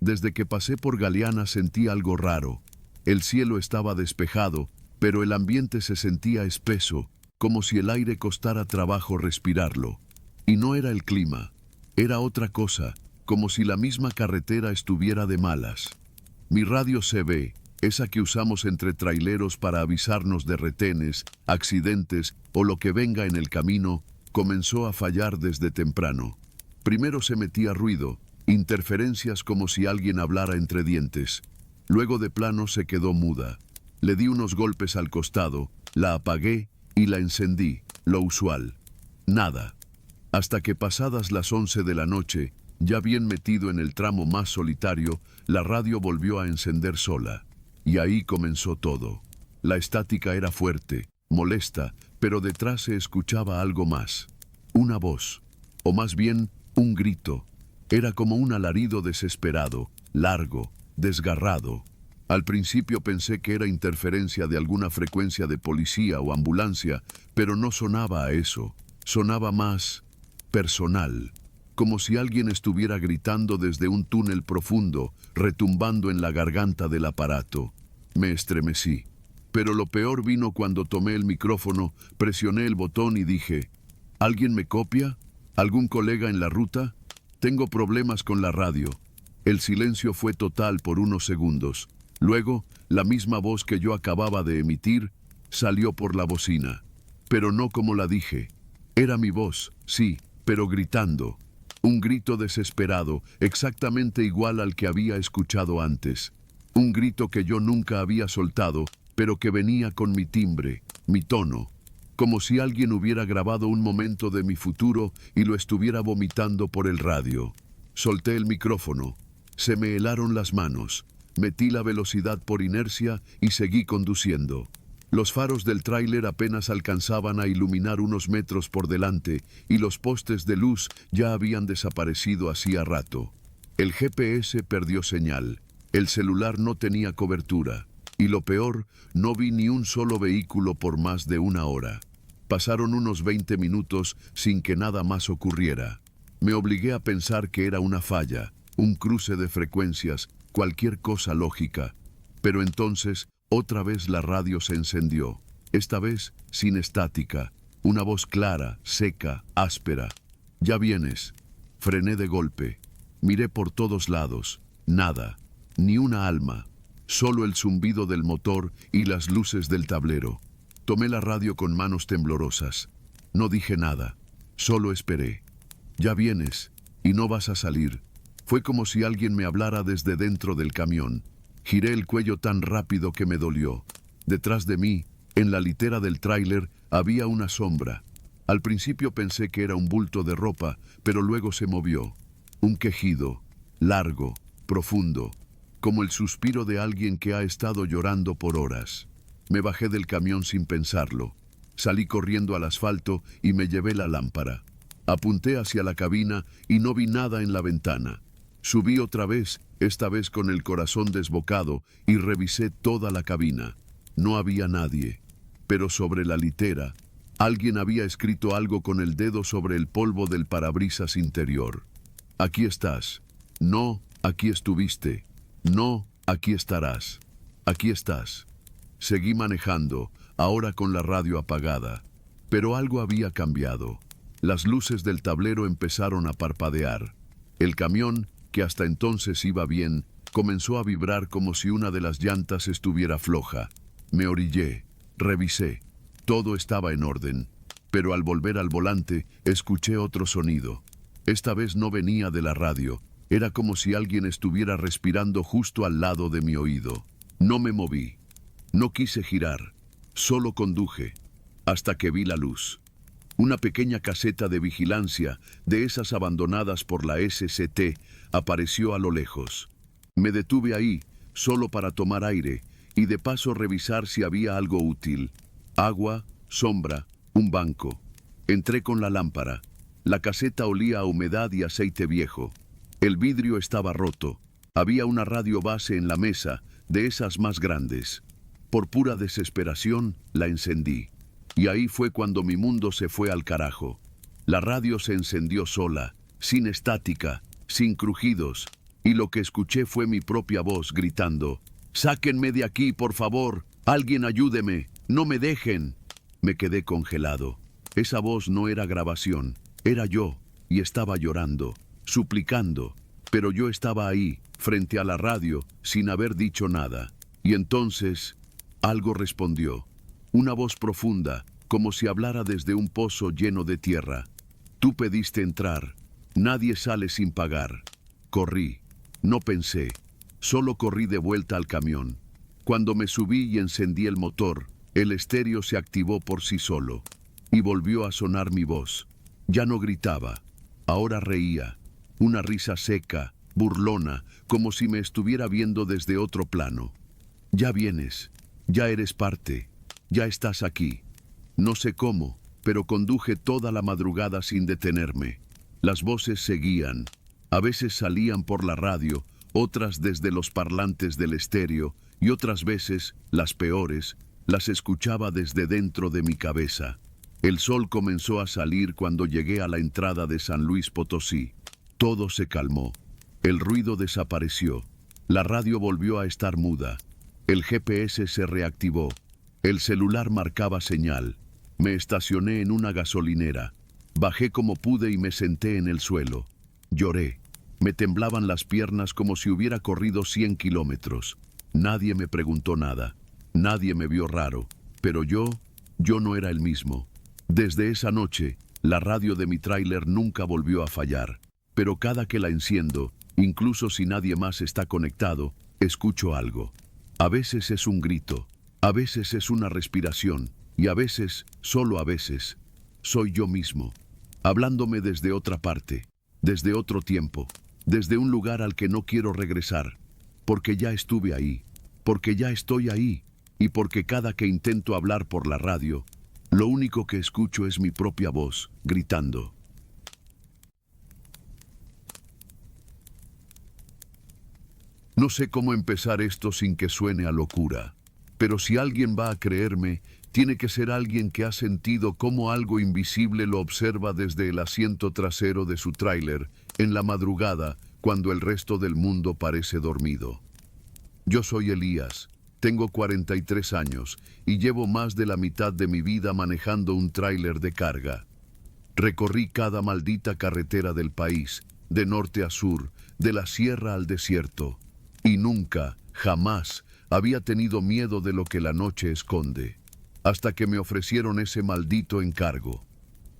Desde que pasé por Galeana sentí algo raro. El cielo estaba despejado, pero el ambiente se sentía espeso, como si el aire costara trabajo respirarlo. Y no era el clima, era otra cosa, como si la misma carretera estuviera de malas. Mi radio CB, esa que usamos entre traileros para avisarnos de retenes, accidentes o lo que venga en el camino, comenzó a fallar desde temprano. Primero se metía ruido, interferencias como si alguien hablara entre dientes. Luego de plano se quedó muda. Le di unos golpes al costado, la apagué y la encendí, lo usual. Nada. Hasta que pasadas las 11 de la noche, ya bien metido en el tramo más solitario, la radio volvió a encender sola. Y ahí comenzó todo. La estática era fuerte, molesta, pero detrás se escuchaba algo más. Una voz, o más bien, un grito. Era como un alarido desesperado, largo, desgarrado. Al principio pensé que era interferencia de alguna frecuencia de policía o ambulancia, pero no sonaba a eso. Sonaba más personal. como si alguien estuviera gritando desde un túnel profundo, retumbando en la garganta del aparato. Me estremecí. Pero lo peor vino cuando tomé el micrófono, presioné el botón y dije: ¿alguien me copia? ¿Algún colega en la ruta? Tengo problemas con la radio. El silencio fue total por unos segundos. Luego, la misma voz que yo acababa de emitir salió por la bocina. Pero no como la dije. Era mi voz, sí, pero gritando. Un grito desesperado, exactamente igual al que había escuchado antes. Un grito que yo nunca había soltado, pero que venía con mi timbre, mi tono. Como si alguien hubiera grabado un momento de mi futuro y lo estuviera vomitando por el radio. Solté el micrófono. Se me helaron las manos. Metí la velocidad por inercia y seguí conduciendo. Los faros del tráiler apenas alcanzaban a iluminar unos metros por delante y los postes de luz ya habían desaparecido hacía rato. El GPS perdió señal. El celular no tenía cobertura. Y lo peor, no vi ni un solo vehículo por más de una hora. Pasaron unos 20 minutos sin que nada más ocurriera. Me obligué a pensar que era una falla, un cruce de frecuencias, cualquier cosa lógica. Pero entonces, otra vez la radio se encendió. Esta vez, sin estática. Una voz clara, seca, áspera. «Ya vienes». Frené de golpe. Miré por todos lados. Nada. Ni una alma. Solo el zumbido del motor y las luces del tablero. Tomé la radio con manos temblorosas. No dije nada. Solo esperé. «Ya vienes. Y no vas a salir». Fue como si alguien me hablara desde dentro del camión. Giré el cuello tan rápido que me dolió. Detrás de mí, en la litera del tráiler, había una sombra. Al principio pensé que era un bulto de ropa, pero luego se movió. Un quejido, largo, profundo, como el suspiro de alguien que ha estado llorando por horas. Me bajé del camión sin pensarlo. Salí corriendo al asfalto y me llevé la lámpara. Apunté hacia la cabina y no vi nada en la ventana. Subí otra vez, esta vez con el corazón desbocado, y revisé toda la cabina. No había nadie. Pero sobre la litera, alguien había escrito algo con el dedo sobre el polvo del parabrisas interior. «Aquí estás». No, aquí estuviste. No, aquí estarás. Aquí estás. Seguí manejando, ahora con la radio apagada. Pero algo había cambiado. Las luces del tablero empezaron a parpadear. El camión, que hasta entonces iba bien, comenzó a vibrar como si una de las llantas estuviera floja. Me orillé, revisé. Todo estaba en orden. Pero al volver al volante, escuché otro sonido. Esta vez no venía de la radio. Era como si alguien estuviera respirando justo al lado de mi oído. No me moví. No quise girar. Solo conduje. Hasta que vi la luz. Una pequeña caseta de vigilancia, de esas abandonadas por la SCT, apareció a lo lejos. Me detuve ahí, solo para tomar aire, y de paso revisar si había algo útil. Agua, sombra, un banco. Entré con la lámpara. La caseta olía a humedad y aceite viejo. El vidrio estaba roto. Había una radio base en la mesa, de esas más grandes. Por pura desesperación, la encendí. Y ahí fue cuando mi mundo se fue al carajo. La radio se encendió sola, sin estática, sin crujidos, y lo que escuché fue mi propia voz gritando: «¡Sáquenme de aquí, por favor! ¡Alguien ayúdeme! ¡No me dejen!». Me quedé congelado. Esa voz no era grabación, era yo, y estaba llorando, suplicando, pero yo estaba ahí, frente a la radio, sin haber dicho nada. Y entonces, algo respondió. Una voz profunda, como si hablara desde un pozo lleno de tierra. «Tú pediste entrar. Nadie sale sin pagar». Corrí. No pensé. Solo corrí de vuelta al camión. Cuando me subí y encendí el motor, el estéreo se activó por sí solo. Y volvió a sonar mi voz. Ya no gritaba. Ahora reía. Una risa seca, burlona, como si me estuviera viendo desde otro plano. «Ya vienes. Ya eres parte. Ya estás aquí». No sé cómo, pero conduje toda la madrugada sin detenerme. Las voces seguían. A veces salían por la radio, otras desde los parlantes del estéreo, y otras veces, las peores, las escuchaba desde dentro de mi cabeza. El sol comenzó a salir cuando llegué a la entrada de San Luis Potosí. Todo se calmó. El ruido desapareció. La radio volvió a estar muda. El GPS se reactivó. El celular marcaba señal. Me estacioné en una gasolinera. Bajé como pude y me senté en el suelo. Lloré. Me temblaban las piernas como si hubiera corrido 100 kilómetros. Nadie me preguntó nada. Nadie me vio raro. Pero yo no era el mismo. Desde esa noche, la radio de mi tráiler nunca volvió a fallar. Pero cada que la enciendo, incluso si nadie más está conectado, escucho algo. A veces es un grito, a veces es una respiración, y a veces, solo a veces, soy yo mismo, hablándome desde otra parte, desde otro tiempo, desde un lugar al que no quiero regresar, porque ya estuve ahí, porque ya estoy ahí, y porque cada que intento hablar por la radio, lo único que escucho es mi propia voz, gritando. No sé cómo empezar esto sin que suene a locura, pero si alguien va a creerme, tiene que ser alguien que ha sentido cómo algo invisible lo observa desde el asiento trasero de su tráiler, en la madrugada, cuando el resto del mundo parece dormido. Yo soy Elías, tengo 43 años y llevo más de la mitad de mi vida manejando un tráiler de carga. Recorrí cada maldita carretera del país, de norte a sur, de la sierra al desierto. Y nunca, jamás, había tenido miedo de lo que la noche esconde, hasta que me ofrecieron ese maldito encargo.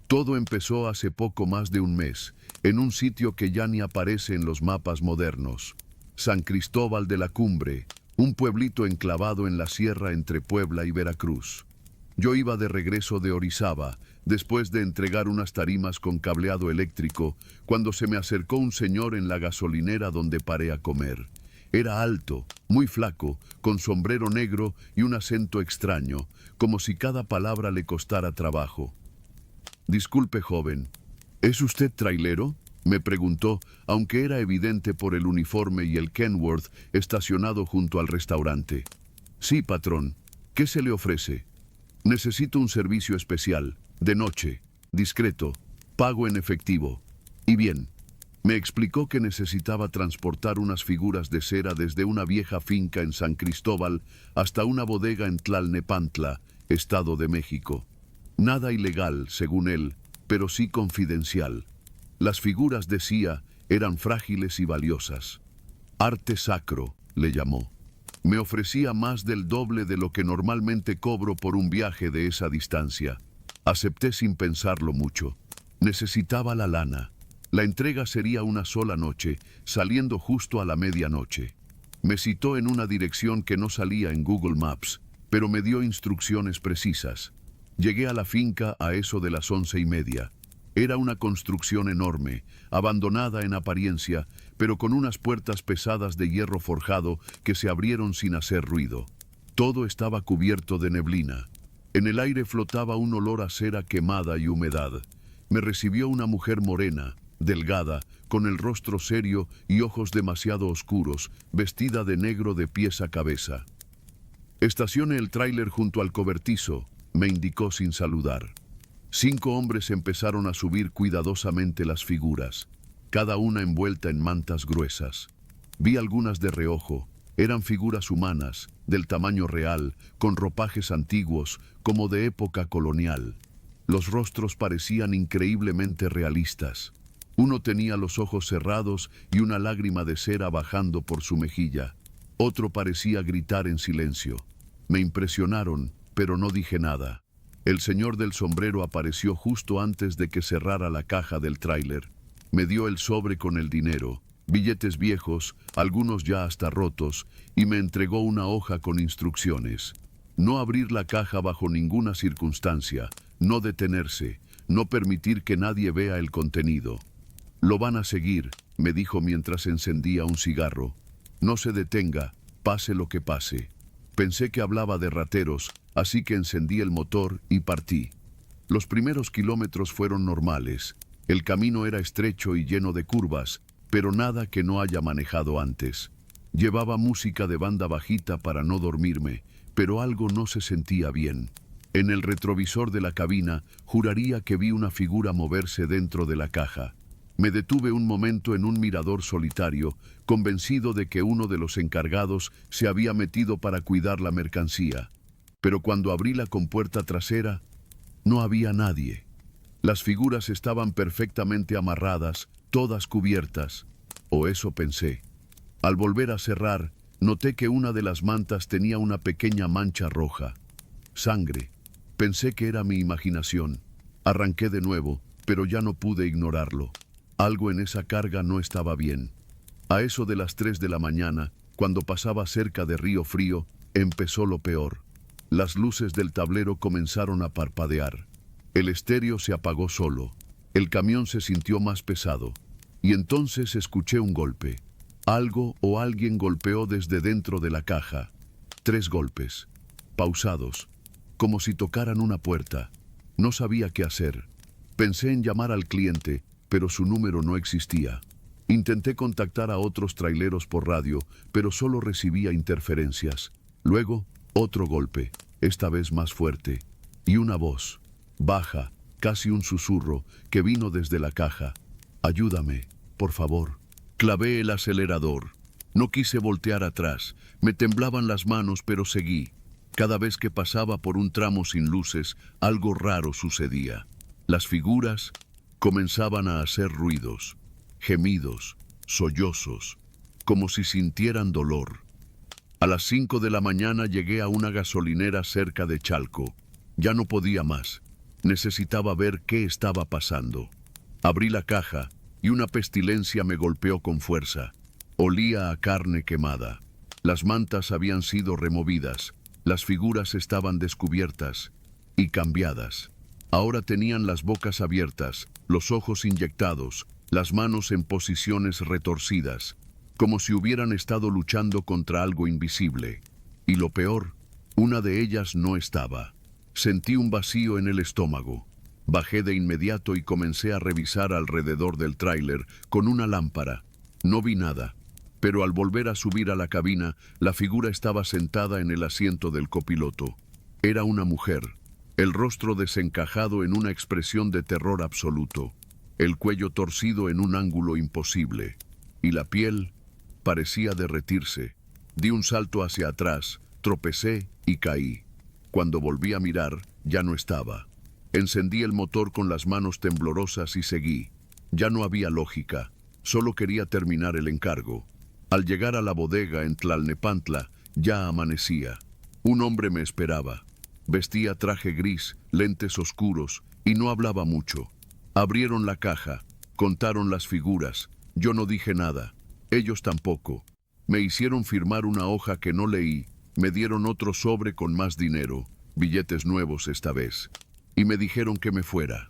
Todo empezó hace poco más de un mes, en un sitio que ya ni aparece en los mapas modernos. San Cristóbal de la Cumbre, un pueblito enclavado en la sierra entre Puebla y Veracruz. Yo iba de regreso de Orizaba, después de entregar unas tarimas con cableado eléctrico, cuando se me acercó un señor en la gasolinera donde paré a comer. Era alto, muy flaco, con sombrero negro y un acento extraño, como si cada palabra le costara trabajo. «Disculpe, joven, ¿es usted trailero?», me preguntó, aunque era evidente por el uniforme y el Kenworth estacionado junto al restaurante. «Sí, patrón. ¿Qué se le ofrece?». «Necesito un servicio especial, de noche, discreto, pago en efectivo. Y bien». Me explicó que necesitaba transportar unas figuras de cera desde una vieja finca en San Cristóbal hasta una bodega en Tlalnepantla, Estado de México. Nada ilegal, según él, pero sí confidencial. Las figuras, decía, eran frágiles y valiosas. Arte sacro, le llamó. Me ofrecía más del doble de lo que normalmente cobro por un viaje de esa distancia. Acepté sin pensarlo mucho. Necesitaba la lana. La entrega sería una sola noche, saliendo justo a la medianoche. Me citó en una dirección que no salía en Google Maps, pero me dio instrucciones precisas. Llegué a la finca a eso de las 11:30. Era una construcción enorme, abandonada en apariencia, pero con unas puertas pesadas de hierro forjado que se abrieron sin hacer ruido. Todo estaba cubierto de neblina. En el aire flotaba un olor a cera quemada y humedad. Me recibió una mujer morena, delgada, con el rostro serio y ojos demasiado oscuros, vestida de negro de pies a cabeza. «Estacione el tráiler junto al cobertizo», me indicó sin saludar. 5 hombres empezaron a subir cuidadosamente las figuras, cada una envuelta en mantas gruesas. Vi algunas de reojo. Eran figuras humanas, del tamaño real, con ropajes antiguos, como de época colonial. Los rostros parecían increíblemente realistas. Uno tenía los ojos cerrados y una lágrima de cera bajando por su mejilla. Otro parecía gritar en silencio. Me impresionaron, pero no dije nada. El señor del sombrero apareció justo antes de que cerrara la caja del tráiler. Me dio el sobre con el dinero, billetes viejos, algunos ya hasta rotos, y me entregó una hoja con instrucciones. No abrir la caja bajo ninguna circunstancia, no detenerse, no permitir que nadie vea el contenido. «Lo van a seguir», me dijo mientras encendía un cigarro. «No se detenga, pase lo que pase». Pensé que hablaba de rateros, así que encendí el motor y partí. Los primeros kilómetros fueron normales. El camino era estrecho y lleno de curvas, pero nada que no haya manejado antes. Llevaba música de banda bajita para no dormirme, pero algo no se sentía bien. En el retrovisor de la cabina, juraría que vi una figura moverse dentro de la caja. Me detuve un momento en un mirador solitario, convencido de que uno de los encargados se había metido para cuidar la mercancía. Pero cuando abrí la compuerta trasera, no había nadie. Las figuras estaban perfectamente amarradas, todas cubiertas, o eso pensé. Al volver a cerrar, noté que una de las mantas tenía una pequeña mancha roja. Sangre. Pensé que era mi imaginación. Arranqué de nuevo, pero ya no pude ignorarlo. Algo en esa carga no estaba bien. A eso de las 3 de la mañana, cuando pasaba cerca de Río Frío, empezó lo peor. Las luces del tablero comenzaron a parpadear. El estéreo se apagó solo. El camión se sintió más pesado. Y entonces escuché un golpe. Algo o alguien golpeó desde dentro de la caja. 3 golpes, pausados, como si tocaran una puerta. No sabía qué hacer. Pensé en llamar al cliente, pero su número no existía. Intenté contactar a otros traileros por radio, pero solo recibía interferencias. Luego, otro golpe, esta vez más fuerte, y una voz, baja, casi un susurro, que vino desde la caja. «Ayúdame, por favor». Clavé el acelerador. No quise voltear atrás. Me temblaban las manos, pero seguí. Cada vez que pasaba por un tramo sin luces, algo raro sucedía. Las figuras comenzaban a hacer ruidos, gemidos, sollozos, como si sintieran dolor. A las 5 de la mañana llegué a una gasolinera cerca de Chalco. Ya no podía más. Necesitaba ver qué estaba pasando. Abrí la caja y una pestilencia me golpeó con fuerza. Olía a carne quemada. Las mantas habían sido removidas. Las figuras estaban descubiertas y cambiadas. Ahora tenían las bocas abiertas, los ojos inyectados, las manos en posiciones retorcidas, como si hubieran estado luchando contra algo invisible. Y lo peor, una de ellas no estaba. Sentí un vacío en el estómago. Bajé de inmediato y comencé a revisar alrededor del tráiler con una lámpara. No vi nada, pero al volver a subir a la cabina, la figura estaba sentada en el asiento del copiloto. Era una mujer, el rostro desencajado en una expresión de terror absoluto, el cuello torcido en un ángulo imposible, y la piel parecía derretirse. Di un salto hacia atrás, tropecé y caí. Cuando volví a mirar, ya no estaba. Encendí el motor con las manos temblorosas y seguí. Ya no había lógica, solo quería terminar el encargo. Al llegar a la bodega en Tlalnepantla, ya amanecía. Un hombre me esperaba. Vestía traje gris, lentes oscuros y no hablaba mucho. Abrieron la caja, contaron las figuras. Yo no dije nada, ellos tampoco. Me hicieron firmar una hoja que no leí. Me dieron otro sobre con más dinero, billetes nuevos esta vez. Y me dijeron que me fuera.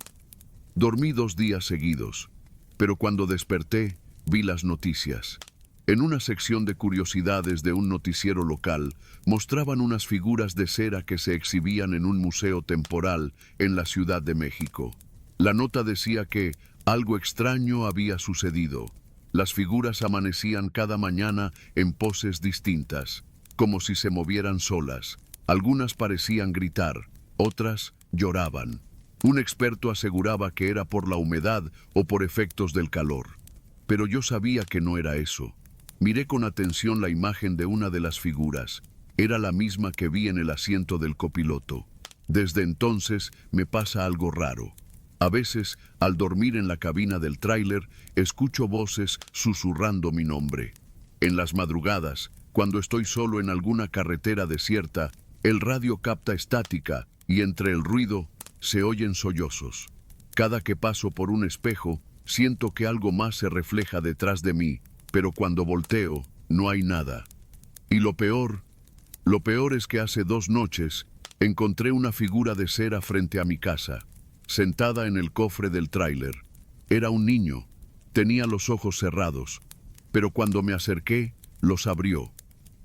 Dormí 2 días seguidos, pero cuando desperté, vi las noticias. En una sección de curiosidades de un noticiero local, mostraban unas figuras de cera que se exhibían en un museo temporal en la Ciudad de México. La nota decía que algo extraño había sucedido. Las figuras amanecían cada mañana en poses distintas, como si se movieran solas. Algunas parecían gritar, otras lloraban. Un experto aseguraba que era por la humedad o por efectos del calor. Pero yo sabía que no era eso. Miré con atención la imagen de una de las figuras. Era la misma que vi en el asiento del copiloto. Desde entonces me pasa algo raro. A veces, al dormir en la cabina del tráiler, escucho voces susurrando mi nombre. En las madrugadas, cuando estoy solo en alguna carretera desierta, el radio capta estática y entre el ruido se oyen sollozos. Cada que paso por un espejo, siento que algo más se refleja detrás de mí, pero cuando volteo, no hay nada. Y lo peor es que hace 2 noches encontré una figura de cera frente a mi casa, sentada en el cofre del tráiler. Era un niño, tenía los ojos cerrados, pero cuando me acerqué, los abrió.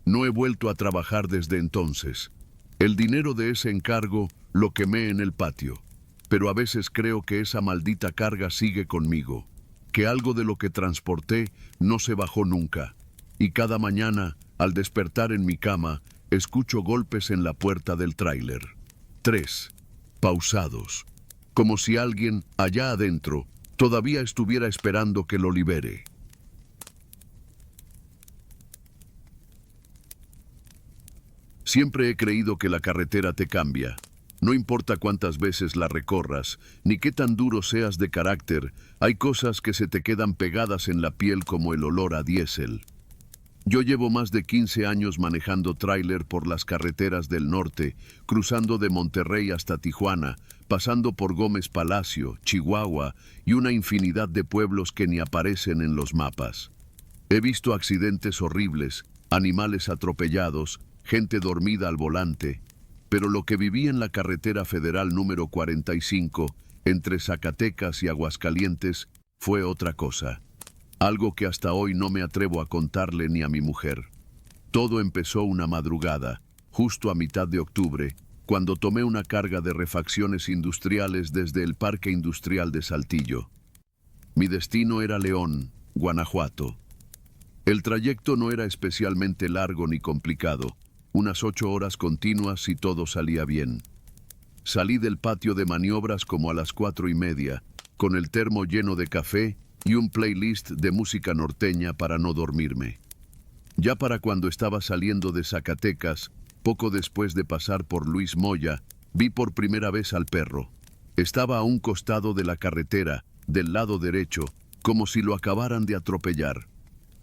No he vuelto a trabajar desde entonces. El dinero de ese encargo lo quemé en el patio, pero a veces creo que esa maldita carga sigue conmigo, que algo de lo que transporté no se bajó nunca, y cada mañana, al despertar en mi cama, escucho golpes en la puerta del tráiler. 3, pausados, como si alguien allá adentro todavía estuviera esperando que lo libere. Siempre he creído que la carretera te cambia. No importa cuántas veces la recorras, ni qué tan duro seas de carácter, hay cosas que se te quedan pegadas en la piel como el olor a diésel. Yo llevo más de 15 años manejando tráiler por las carreteras del norte, cruzando de Monterrey hasta Tijuana, pasando por Gómez Palacio, Chihuahua y una infinidad de pueblos que ni aparecen en los mapas. He visto accidentes horribles, animales atropellados, gente dormida al volante, pero lo que viví en la carretera federal número 45, entre Zacatecas y Aguascalientes, fue otra cosa. Algo que hasta hoy no me atrevo a contarle ni a mi mujer. Todo empezó una madrugada, justo a mitad de octubre, cuando tomé una carga de refacciones industriales desde el Parque Industrial de Saltillo. Mi destino era León, Guanajuato. El trayecto no era especialmente largo ni complicado, unas 8 horas continuas y todo salía bien. Salí del patio de maniobras como a las 4:30, con el termo lleno de café y un playlist de música norteña para no dormirme. Ya para cuando estaba saliendo de Zacatecas, poco después de pasar por Luis Moya, vi por primera vez al perro. Estaba a un costado de la carretera, del lado derecho, como si lo acabaran de atropellar.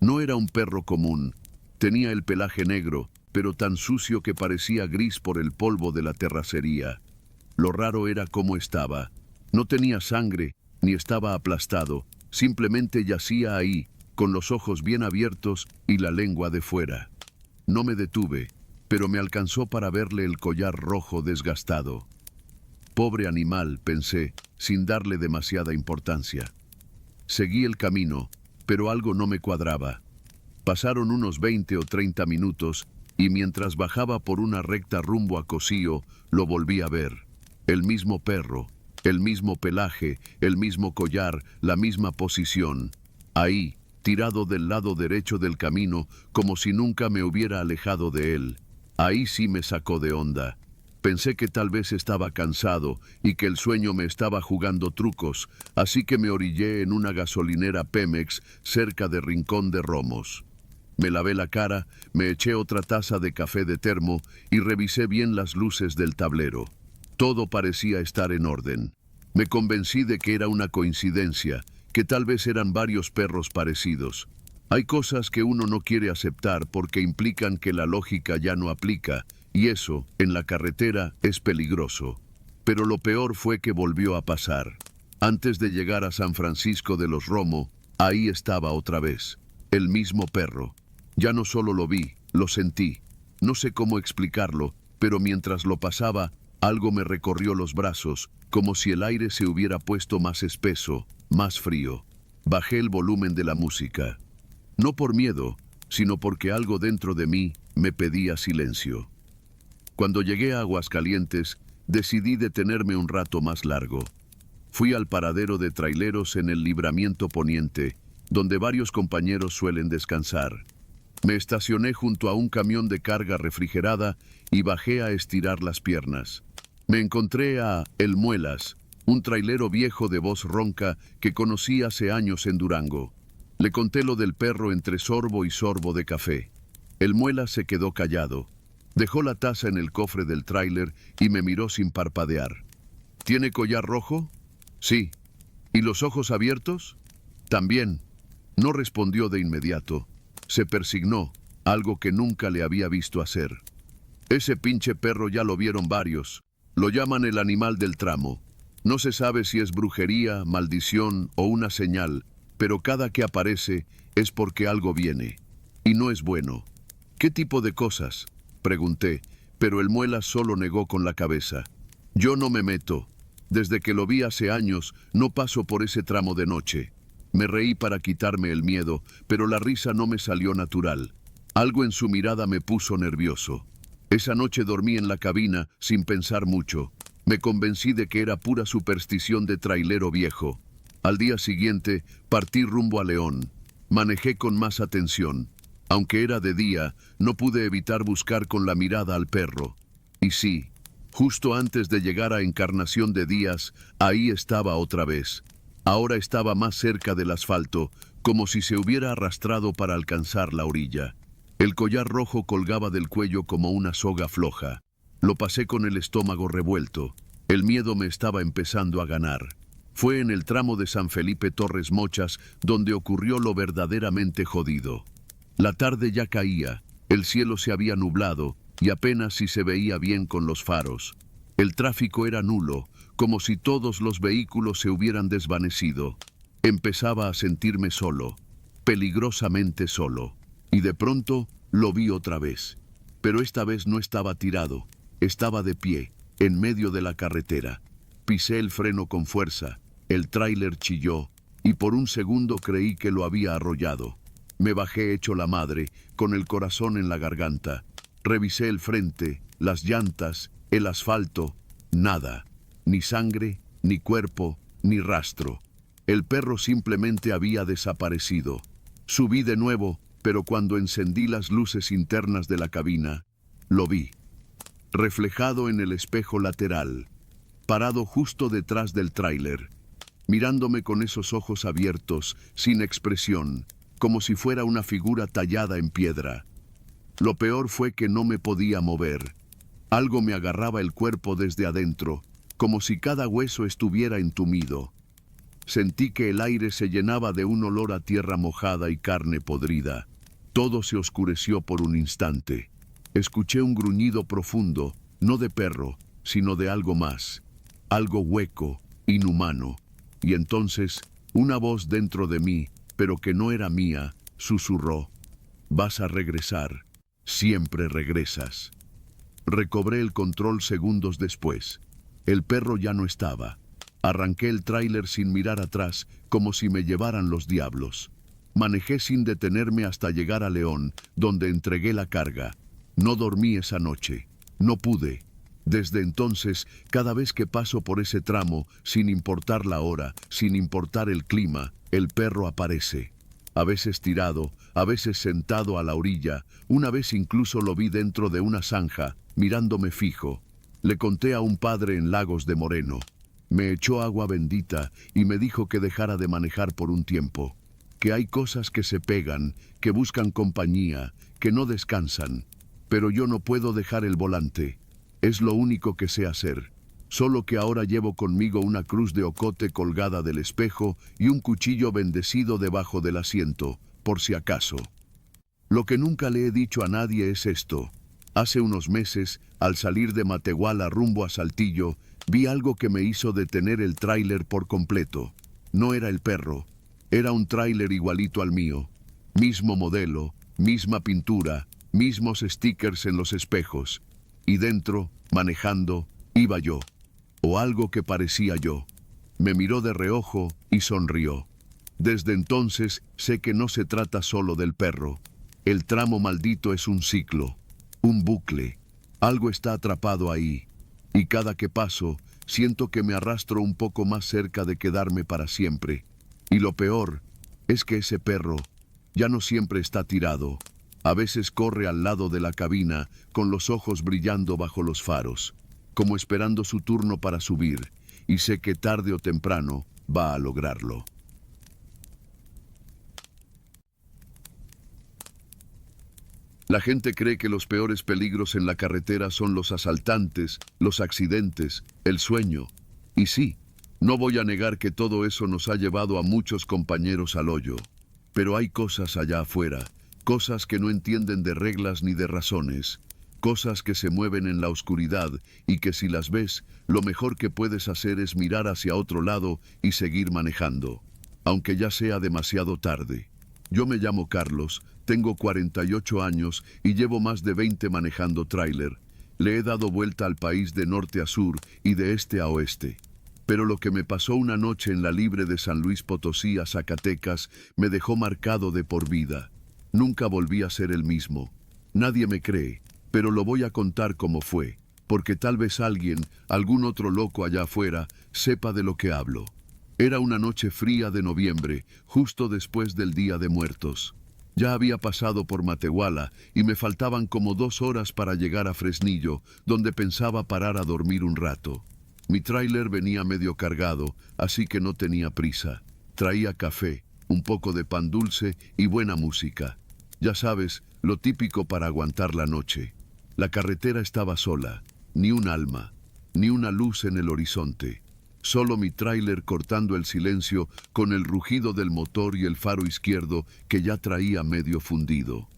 No era un perro común, tenía el pelaje negro, pero tan sucio que parecía gris por el polvo de la terracería. Lo raro era cómo estaba. No tenía sangre, ni estaba aplastado, simplemente yacía ahí, con los ojos bien abiertos y la lengua de fuera. No me detuve, pero me alcanzó para verle el collar rojo desgastado. Pobre animal, pensé, sin darle demasiada importancia. Seguí el camino, pero algo no me cuadraba. Pasaron unos 20 o 30 minutos, y mientras bajaba por una recta rumbo a Cocío, lo volví a ver. El mismo perro, el mismo pelaje, el mismo collar, la misma posición. Ahí, tirado del lado derecho del camino, como si nunca me hubiera alejado de él. Ahí sí me sacó de onda. Pensé que tal vez estaba cansado y que el sueño me estaba jugando trucos, así que me orillé en una gasolinera Pemex cerca de Rincón de Romos. Me lavé la cara, me eché otra taza de café de termo y revisé bien las luces del tablero. Todo parecía estar en orden. Me convencí de que era una coincidencia, que tal vez eran varios perros parecidos. Hay cosas que uno no quiere aceptar porque implican que la lógica ya no aplica, y eso, en la carretera, es peligroso. Pero lo peor fue que volvió a pasar. Antes de llegar a San Francisco de los Romo, ahí estaba otra vez, el mismo perro. Ya no solo lo vi, lo sentí. No sé cómo explicarlo, pero mientras lo pasaba, algo me recorrió los brazos, como si el aire se hubiera puesto más espeso, más frío. Bajé el volumen de la música. No por miedo, sino porque algo dentro de mí me pedía silencio. Cuando llegué a Aguascalientes, decidí detenerme un rato más largo. Fui al paradero de traileros en el Libramiento Poniente, donde varios compañeros suelen descansar. Me estacioné junto a un camión de carga refrigerada y bajé a estirar las piernas. Me encontré a El Muelas, un trailero viejo de voz ronca que conocí hace años en Durango. Le conté lo del perro entre sorbo y sorbo de café. El Muelas se quedó callado. Dejó la taza en el cofre del tráiler y me miró sin parpadear. ¿Tiene collar rojo? Sí. ¿Y los ojos abiertos? También. No respondió de inmediato. Se persignó, algo que nunca le había visto hacer. Ese pinche perro ya lo vieron varios. Lo llaman el animal del tramo. No se sabe si es brujería, maldición o una señal, pero cada que aparece es porque algo viene. Y no es bueno. ¿Qué tipo de cosas?, pregunté, pero el Muelas solo negó con la cabeza. Yo no me meto. Desde que lo vi hace años, no paso por ese tramo de noche. Me reí para quitarme el miedo, pero la risa no me salió natural. Algo en su mirada me puso nervioso. Esa noche dormí en la cabina sin pensar mucho. Me convencí de que era pura superstición de trailero viejo. Al día siguiente, partí rumbo a León. Manejé con más atención. Aunque era de día, no pude evitar buscar con la mirada al perro. Y sí, justo antes de llegar a Encarnación de Díaz, ahí estaba otra vez. Ahora estaba más cerca del asfalto, como si se hubiera arrastrado para alcanzar la orilla. El collar rojo colgaba del cuello como una soga floja. Lo pasé con el estómago revuelto. El miedo me estaba empezando a ganar. Fue en el tramo de San Felipe Torres Mochas donde ocurrió lo verdaderamente jodido. La tarde ya caía, el cielo se había nublado y apenas si se veía bien con los faros. El tráfico era nulo, como si todos los vehículos se hubieran desvanecido. Empezaba a sentirme solo, peligrosamente solo. Y de pronto lo vi otra vez. Pero esta vez no estaba tirado, estaba de pie, en medio de la carretera. Pisé el freno con fuerza, el tráiler chilló, y por un segundo creí que lo había arrollado. Me bajé hecho la madre, con el corazón en la garganta. Revisé el frente, las llantas, el asfalto, nada. Ni sangre, ni cuerpo, ni rastro. El perro simplemente había desaparecido. Subí de nuevo, pero cuando encendí las luces internas de la cabina, lo vi. Reflejado en el espejo lateral, parado justo detrás del tráiler, mirándome con esos ojos abiertos, sin expresión, como si fuera una figura tallada en piedra. Lo peor fue que no me podía mover. Algo me agarraba el cuerpo desde adentro, como si cada hueso estuviera entumido. Sentí que el aire se llenaba de un olor a tierra mojada y carne podrida. Todo se oscureció por un instante. Escuché un gruñido profundo, no de perro, sino de algo más. Algo hueco, inhumano. Y entonces, una voz dentro de mí, pero que no era mía, susurró: «Vas a regresar. Siempre regresas». Recobré el control segundos después. El perro ya no estaba. Arranqué el tráiler sin mirar atrás, como si me llevaran los diablos. Manejé sin detenerme hasta llegar a León, donde entregué la carga. No dormí esa noche. No pude. Desde entonces, cada vez que paso por ese tramo, sin importar la hora, sin importar el clima, el perro aparece. A veces tirado, a veces sentado a la orilla, una vez incluso lo vi dentro de una zanja, mirándome fijo. Le conté a un padre en Lagos de Moreno. Me echó agua bendita y me dijo que dejara de manejar por un tiempo. Que hay cosas que se pegan, que buscan compañía, que no descansan. Pero yo no puedo dejar el volante. Es lo único que sé hacer. Solo que ahora llevo conmigo una cruz de ocote colgada del espejo y un cuchillo bendecido debajo del asiento, por si acaso. Lo que nunca le he dicho a nadie es esto. Hace unos meses, al salir de Matehuala rumbo a Saltillo, vi algo que me hizo detener el tráiler por completo. No era el perro. Era un tráiler igualito al mío. Mismo modelo, misma pintura, mismos stickers en los espejos. Y dentro, manejando, iba yo. O algo que parecía yo. Me miró de reojo y sonrió. Desde entonces sé que no se trata solo del perro. El tramo maldito es un ciclo, un bucle. Algo está atrapado ahí. Y cada que paso, siento que me arrastro un poco más cerca de quedarme para siempre. Y lo peor es que ese perro ya no siempre está tirado. A veces corre al lado de la cabina, con los ojos brillando bajo los faros, como esperando su turno para subir, y sé que tarde o temprano va a lograrlo. La gente cree que los peores peligros en la carretera son los asaltantes, los accidentes, el sueño. Y sí, no voy a negar que todo eso nos ha llevado a muchos compañeros al hoyo. Pero hay cosas allá afuera, cosas que no entienden de reglas ni de razones, cosas que se mueven en la oscuridad y que si las ves, lo mejor que puedes hacer es mirar hacia otro lado y seguir manejando, aunque ya sea demasiado tarde. Yo me llamo Carlos, tengo 48 años y llevo más de 20 manejando tráiler. Le he dado vuelta al país de norte a sur y de este a oeste. Pero lo que me pasó una noche en la Libre de San Luis Potosí a Zacatecas me dejó marcado de por vida. Nunca volví a ser el mismo. Nadie me cree, pero lo voy a contar como fue, porque tal vez alguien, algún otro loco allá afuera, sepa de lo que hablo. Era una noche fría de noviembre, justo después del Día de Muertos. Ya había pasado por Matehuala y me faltaban como 2 horas para llegar a Fresnillo, donde pensaba parar a dormir un rato. Mi tráiler venía medio cargado, así que no tenía prisa. Traía café, un poco de pan dulce y buena música. Ya sabes, lo típico para aguantar la noche. La carretera estaba sola, ni un alma, ni una luz en el horizonte. Solo mi tráiler cortando el silencio con el rugido del motor y el faro izquierdo que ya traía medio fundido.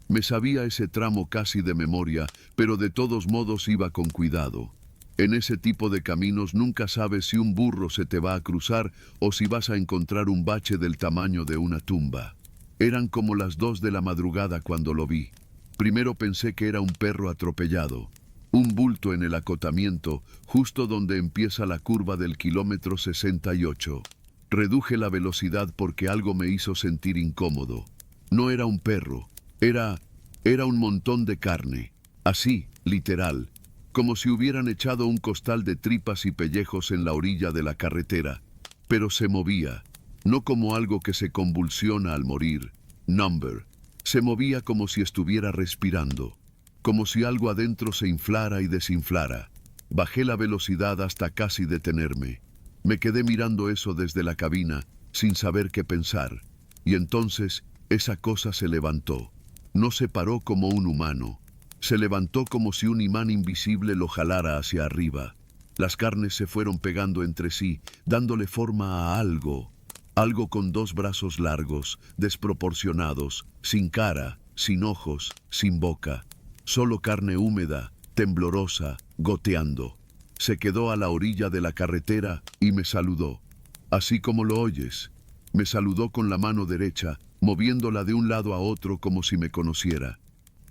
Me sabía ese tramo casi de memoria, pero de todos modos iba con cuidado. En ese tipo de caminos nunca sabes si un burro se te va a cruzar o si vas a encontrar un bache del tamaño de una tumba. Eran como las 2 de la madrugada cuando lo vi. Primero pensé que era un perro atropellado. Un bulto en el acotamiento, justo donde empieza la curva del kilómetro 68. Reduje la velocidad porque algo me hizo sentir incómodo. No era un perro, era un montón de carne. Así, literal, como si hubieran echado un costal de tripas y pellejos en la orilla de la carretera. Pero se movía, no como algo que se convulsiona al morir. Number. Se movía como si estuviera respirando. Como si algo adentro se inflara y desinflara. Bajé la velocidad hasta casi detenerme. Me quedé mirando eso desde la cabina, sin saber qué pensar. Y entonces, esa cosa se levantó. No se paró como un humano. Se levantó como si un imán invisible lo jalara hacia arriba. Las carnes se fueron pegando entre sí, dándole forma a algo. Algo con 2 brazos largos, desproporcionados, sin cara, sin ojos, sin boca. Solo carne húmeda, temblorosa, goteando. Se quedó a la orilla de la carretera y me saludó. Así como lo oyes. Me saludó con la mano derecha, moviéndola de un lado a otro como si me conociera.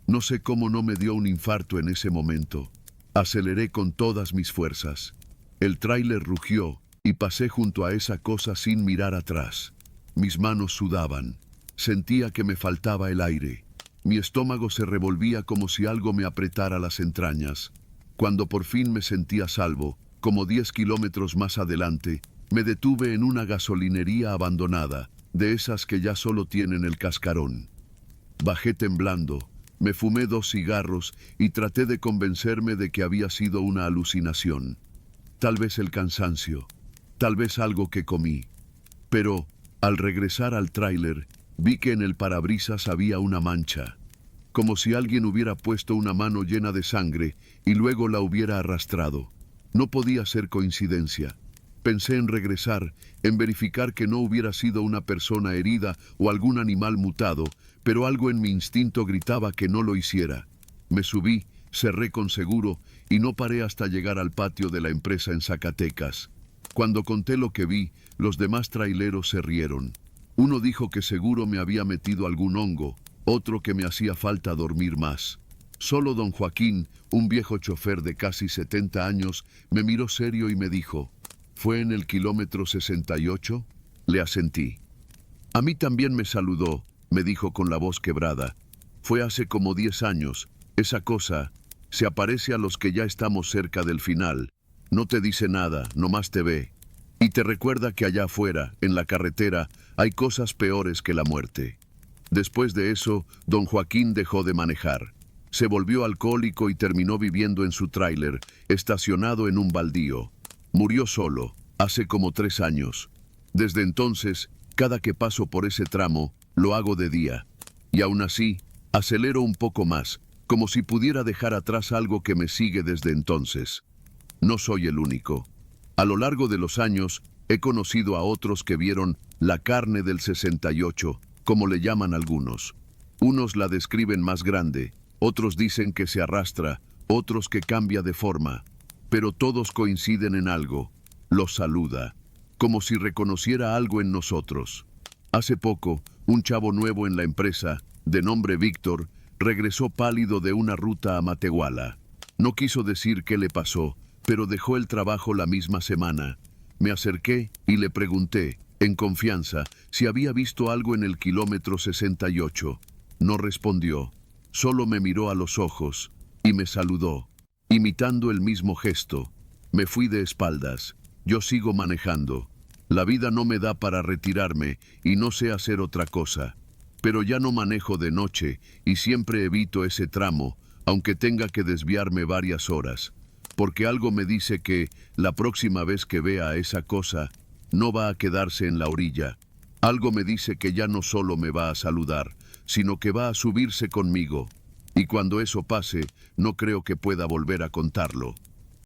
No sé cómo no me dio un infarto en ese momento. Aceleré con todas mis fuerzas. El tráiler rugió y pasé junto a esa cosa sin mirar atrás. Mis manos sudaban. Sentía que me faltaba el aire. Mi estómago se revolvía como si algo me apretara las entrañas. Cuando por fin me sentí a salvo, como 10 kilómetros más adelante, me detuve en una gasolinería abandonada, de esas que ya solo tienen el cascarón. Bajé temblando, me fumé 2 cigarros y traté de convencerme de que había sido una alucinación. Tal vez el cansancio, tal vez algo que comí. Pero, al regresar al tráiler, vi que en el parabrisas había una mancha, como si alguien hubiera puesto una mano llena de sangre y luego la hubiera arrastrado. No podía ser coincidencia. Pensé en regresar, en verificar que no hubiera sido una persona herida o algún animal mutado, pero algo en mi instinto gritaba que no lo hiciera. Me subí, cerré con seguro y no paré hasta llegar al patio de la empresa en Zacatecas. Cuando conté lo que vi, los demás traileros se rieron. Uno dijo que seguro me había metido algún hongo, otro que me hacía falta dormir más. Solo don Joaquín, un viejo chofer de casi 70 años, me miró serio y me dijo: ¿Fue en el kilómetro 68? Le asentí. A mí también me saludó, me dijo con la voz quebrada. Fue hace como 10 años. Esa cosa se aparece a los que ya estamos cerca del final. No te dice nada, nomás te ve. Y te recuerda que allá afuera, en la carretera, hay cosas peores que la muerte. Después de eso, don Joaquín dejó de manejar. Se volvió alcohólico y terminó viviendo en su tráiler, estacionado en un baldío. Murió solo, hace como 3 años. Desde entonces, cada que paso por ese tramo, lo hago de día. Y aún así, acelero un poco más, como si pudiera dejar atrás algo que me sigue desde entonces. No soy el único. A lo largo de los años, he conocido a otros que vieron la carne del 68, como le llaman algunos. Unos la describen más grande, otros dicen que se arrastra, otros que cambia de forma. Pero todos coinciden en algo: los saluda, como si reconociera algo en nosotros. Hace poco, un chavo nuevo en la empresa, de nombre Víctor, regresó pálido de una ruta a Matehuala. No quiso decir qué le pasó, pero dejó el trabajo la misma semana. Me acerqué y le pregunté, en confianza, si había visto algo en el kilómetro 68. No respondió, solo me miró a los ojos y me saludó, imitando el mismo gesto. Me fui de espaldas. Yo sigo manejando. La vida no me da para retirarme y no sé hacer otra cosa. Pero ya no manejo de noche y siempre evito ese tramo, aunque tenga que desviarme varias horas. porque algo me dice que la próxima vez que vea esa cosa, no va a quedarse en la orilla. Algo me dice que ya no solo me va a saludar, sino que va a subirse conmigo. Y cuando eso pase, no creo que pueda volver a contarlo.